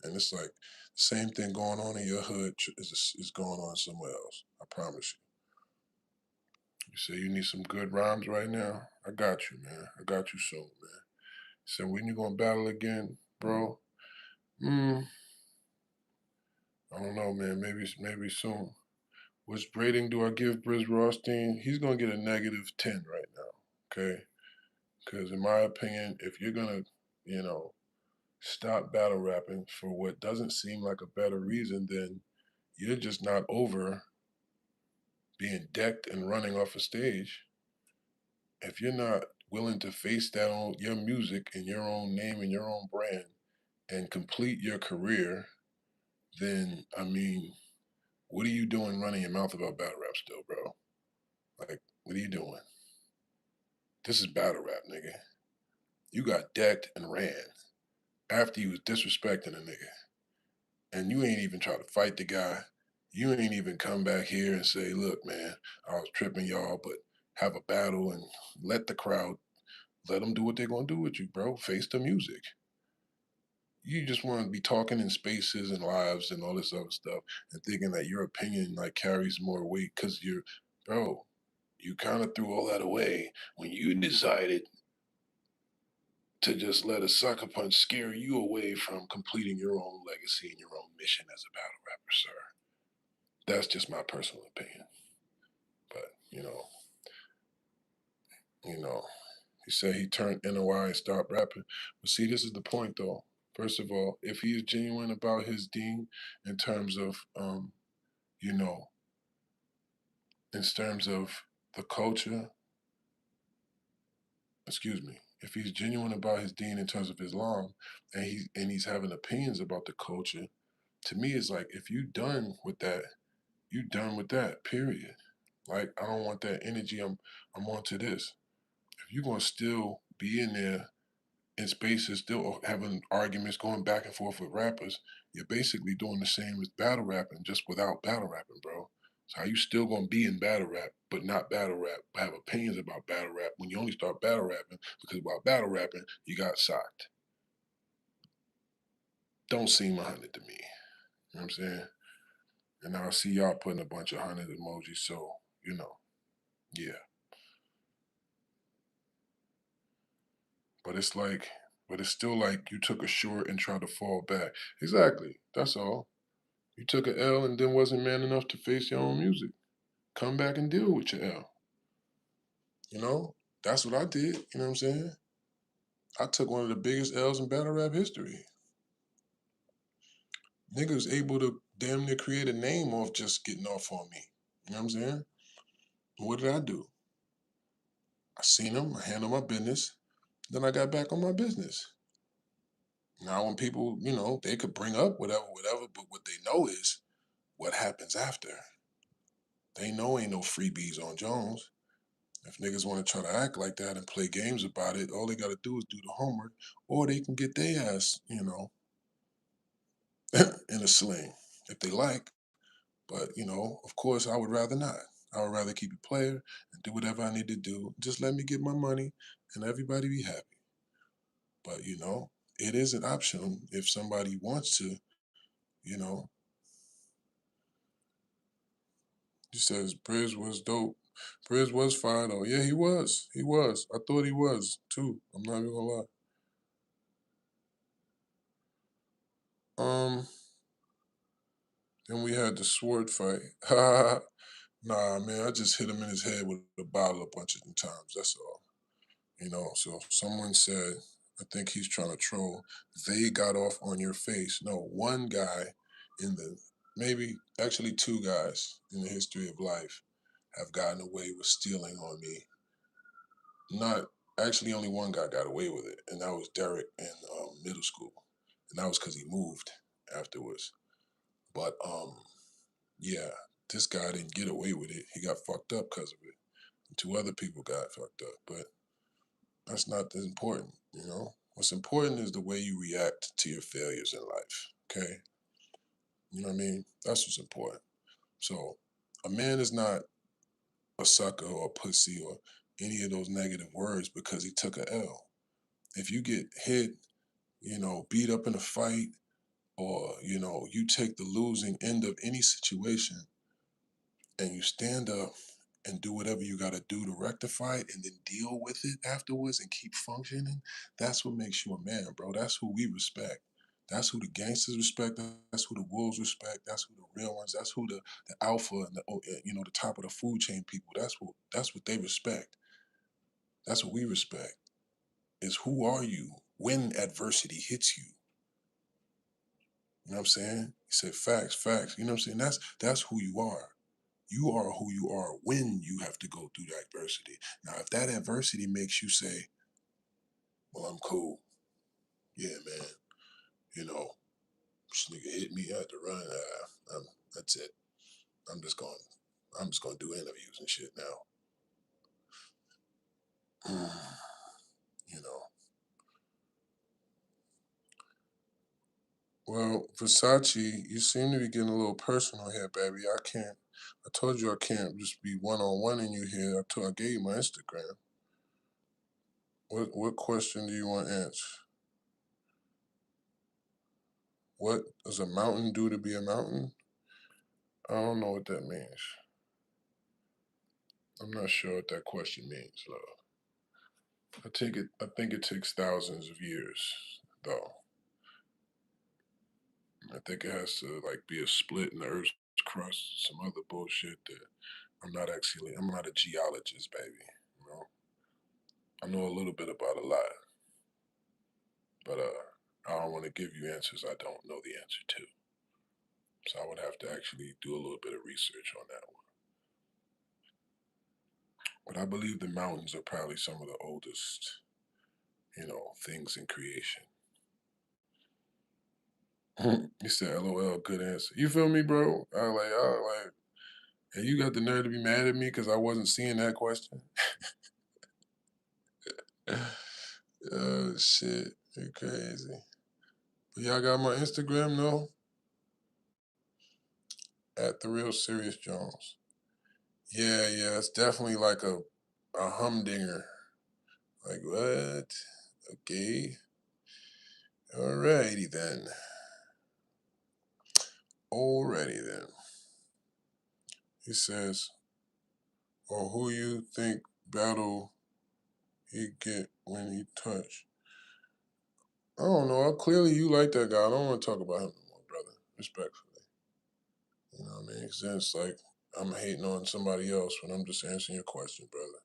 Speaker 1: And it's like the same thing going on in your hood is going on somewhere else. I promise you. You say you need some good rhymes right now? I got you, man. I got you soon, man. So when you gonna battle again, bro? I don't know, man. Maybe soon. Which rating do I give Briz Rothstein? He's gonna get a -10 right now. Okay, because in my opinion, if you're gonna, you know, stop battle rapping for what doesn't seem like a better reason, then you're just not over being decked and running off a stage. If you're not willing to face that on your music and your own name and your own brand and complete your career, then I mean, what are you doing running your mouth about battle rap still, bro? Like, what are you doing? This is battle rap, nigga. You got decked and ran after you was disrespecting a nigga. And you ain't even try to fight the guy. You ain't even come back here and say, look, man, I was tripping y'all, but have a battle and let the crowd, let them do what they're going to do with you, bro. Face the music. You just want to be talking in spaces and lives and all this other stuff and thinking that your opinion like carries more weight because you're, bro, you kind of threw all that away when you decided to just let a sucker punch scare you away from completing your own legacy and your own mission as a battle rapper, sir. That's just my personal opinion. But, you know, he said he turned NOI and stopped rapping. But see, this is the point though. First of all, if he is genuine about his dean in terms of you know, in terms of the culture, excuse me, if he's genuine about his deen in terms of Islam and he's having opinions about the culture, to me it's like if you done with that, you done with that, period. Like I don't want that energy. I'm on to this. If you're gonna still be in there in spaces, still having arguments going back and forth with rappers, you're basically doing the same as battle rapping, just without battle rapping, bro. So how you still gonna be in battle rap, but not battle rap, but have opinions about battle rap when you only start battle rapping because while battle rapping, you got socked. Don't seem 100 to me. You know what I'm saying? And now I see y'all putting a bunch of 100 emojis, so, yeah. But it's like, but it's still like you took a short and tried to fall back. Exactly. That's all. You took a L and then wasn't man enough to face your own music. Come back and deal with your L. You know? That's what I did. You know what I'm saying? I took one of the biggest L's in battle rap history. Niggas able to damn near create a name off just getting off on me. You know what I'm saying? What did I do? I seen them, I handled my business, then I got back on my business. Now when people, they could bring up whatever, but what they know is what happens after. They know ain't no freebies on Jones. If niggas want to try to act like that and play games about it, all they got to do is do the homework, or they can get their ass, in a sling if they like. But, of course, I would rather not. I would rather keep it player and do whatever I need to do. Just let me get my money and everybody be happy. But, it is an option if somebody wants to, you know. He says Briz was dope. Briz was fine though. Yeah, he was. He was. I thought he was too. I'm not even gonna lie. Um, then we had the sword fight. Nah, man, I just hit him in his head with a bottle a bunch of times. That's all. So someone said, I think he's trying to troll. They got off on your face. No, one guy in the, maybe actually two guys in the history of life have gotten away with stealing on me. Not actually, only one guy got away with it, and that was Derek in middle school, and that was because he moved afterwards. But yeah, this guy didn't get away with it. He got fucked up because of it. And two other people got fucked up, but that's not as important. What's important is the way you react to your failures in life. Okay, you know what I mean? That's what's important. So, a man is not a sucker or a pussy or any of those negative words because he took a L. If you get hit, beat up in a fight, or, you take the losing end of any situation and you stand up and do whatever you got to do to rectify it and then deal with it afterwards and keep functioning, that's what makes you a man, bro. That's who we respect. That's who the gangsters respect. That's who the wolves respect. That's who the real ones. That's who the alpha and the top of the food chain people. That's what they respect. That's what we respect. Is who are you when adversity hits you? You know what I'm saying? He said facts, facts. You know what I'm saying? That's who you are. You are who you are when you have to go through that adversity. Now, if that adversity makes you say, "Well, I'm cool. Yeah, man. You know, this nigga hit me at the run. That's it. I'm just going. I'm just going to do interviews and shit now." you know, Well, Versace, you seem to be getting a little personal here, baby. I can't. I told you I can't just be one on one in you here. I gave you my Instagram. What question do you want answered? What does a mountain do to be a mountain? I don't know what that means. I'm not sure what that question means, love. I think it takes thousands of years, though. I think it has to like be a split in the Earth's crust, some other bullshit that I'm not a geologist, baby. You know, I know a little bit about a lot, but I don't want to give you answers I don't know the answer to. So I would have to actually do a little bit of research on that one. But I believe the mountains are probably some of the oldest, things in creation. You said, "LOL, good answer." You feel me, bro? and you got the nerve to be mad at me because I wasn't seeing that question. Oh shit, you crazy. But y'all got my Instagram, no? At the real Serious Jones. Yeah, yeah, it's definitely like a humdinger. Like what? Okay. Alrighty then. Alrighty then. He says, or who you think battle he get when he touch? I don't know. Clearly you like that guy. I don't want to talk about him no more, brother. Respectfully. You know what I mean? 'Cause then it's like I'm hating on somebody else when I'm just answering your question, brother.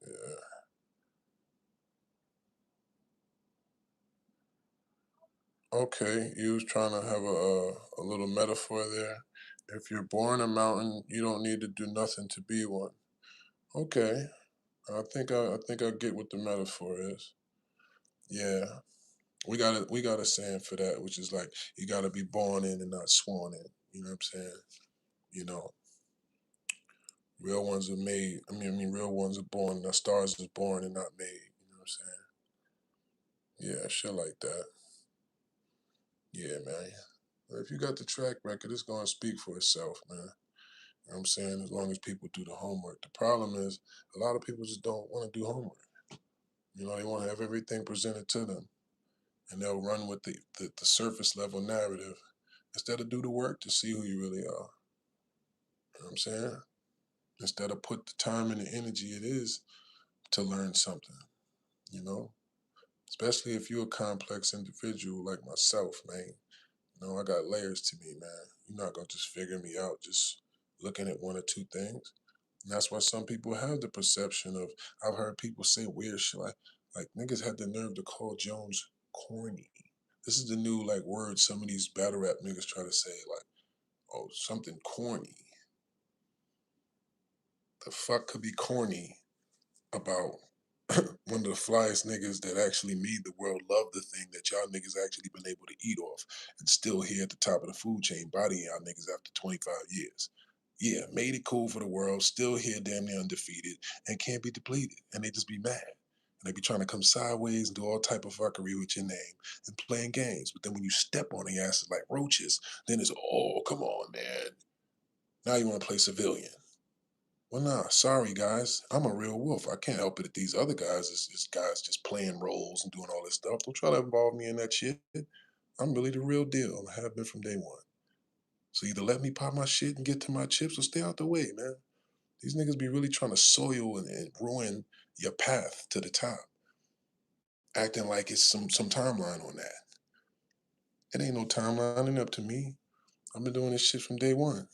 Speaker 1: Yeah. Okay, you was trying to have a little metaphor there. If you're born a mountain, you don't need to do nothing to be one. Okay, I think I get what the metaphor is. Yeah, we got a saying for that, which is like you got to be born in and not sworn in. You know what I'm saying? You know, real ones are made. Real ones are born. The stars is born and not made. You know what I'm saying? Yeah, shit like that. Yeah, man. If you got the track record, it's gonna speak for itself, man. You know what I'm saying? As long as people do the homework. The problem is a lot of people just don't want to do homework. They want to have everything presented to them. And they'll run with the surface level narrative instead of do the work to see who you really are. You know what I'm saying? Instead of put the time and the energy it is to learn something, you know? Especially if you're a complex individual like myself, man. I got layers to me, man. You're not gonna just figure me out just looking at one or two things. And that's why some people have the perception of I've heard people say weird shit like niggas had the nerve to call Jones corny. This is the new like word some of these battle rap niggas try to say, like, oh, something corny. The fuck could be corny about one of the flyest niggas that actually made the world love the thing that y'all niggas actually been able to eat off and still here at the top of the food chain bodying y'all niggas after 25 years. Yeah, made it cool for the world, still here damn near undefeated and can't be depleted. And they just be mad. And they be trying to come sideways and do all type of fuckery with your name and playing games. But then when you step on their asses like roaches, then it's, oh, come on, man. Now you want to play civilian. Well, nah, sorry, guys. I'm a real wolf. I can't help it that these other guys is guys just playing roles and doing all this stuff. Don't try to involve me in that shit. I'm really the real deal. I have been from day one. So either let me pop my shit and get to my chips or stay out the way, man. These niggas be really trying to soil and ruin your path to the top, acting like it's some timeline on that. It ain't no timeline. It ain't up to me. I've been doing this shit from day one.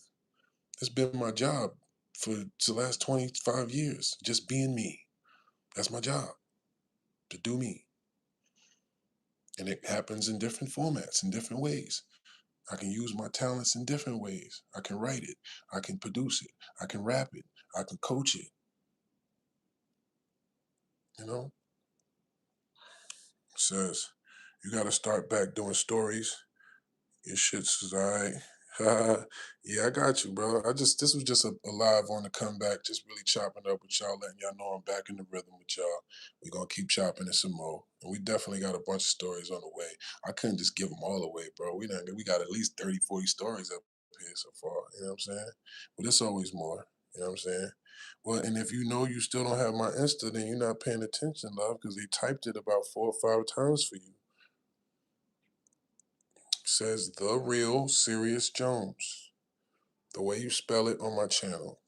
Speaker 1: It's been my job for the last 25 years, just being me. That's my job, to do me. And it happens in different formats, in different ways. I can use my talents in different ways. I can write it. I can produce it. I can rap it. I can coach it. You know? It says, you got to start back doing stories. Your shit's all right. Yeah, I got you, bro. This was just a live on the comeback, just really chopping up with y'all, letting y'all know I'm back in the rhythm with y'all. We're gonna keep chopping it some more. And we definitely got a bunch of stories on the way. I couldn't just give them all away, bro. We got at least 30, 40 stories up here so far. You know what I'm saying? But there's always more. You know what I'm saying? Well, and if you know you still don't have my Insta, then you're not paying attention, love, because they typed it about 4 or 5 times for you. It says the real Serious Jones. The way you spell it on my channel.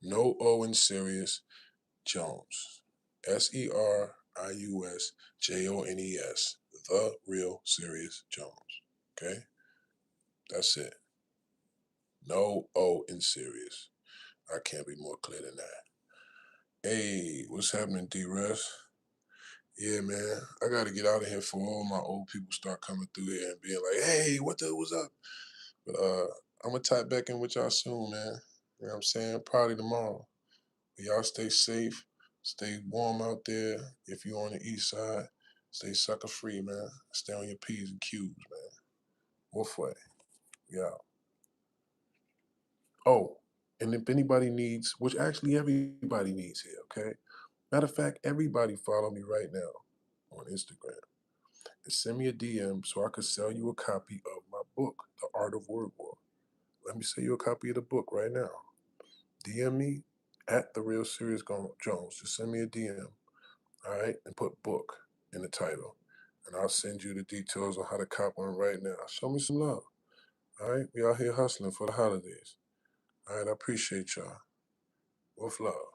Speaker 1: No O in Serious Jones. Serius Jones. The real Serious Jones. Okay? That's it. No O in Serious. I can't be more clear than that. Hey, what's happening, D-Russ? Yeah, man. I gotta get out of here for all my old people start coming through here and being like, hey, what's up? But I'm gonna type back in with y'all soon, man. You know what I'm saying? Probably tomorrow. Y'all stay safe, stay warm out there. If you're on the east side, stay sucker free, man. Stay on your P's and Q's, man. Wolf way. Yeah. Oh, and if anybody needs, which actually everybody needs here, okay? Matter of fact, everybody follow me right now on Instagram and send me a DM so I could sell you a copy of my book, The Art of Word War. Let me sell you a copy of the book right now. DM me at the real Serious Jones. Just send me a DM. All right, and put book in the title. And I'll send you the details on how to cop one right now. Show me some love. All right, we out here hustling for the holidays. All right, I appreciate y'all. With love.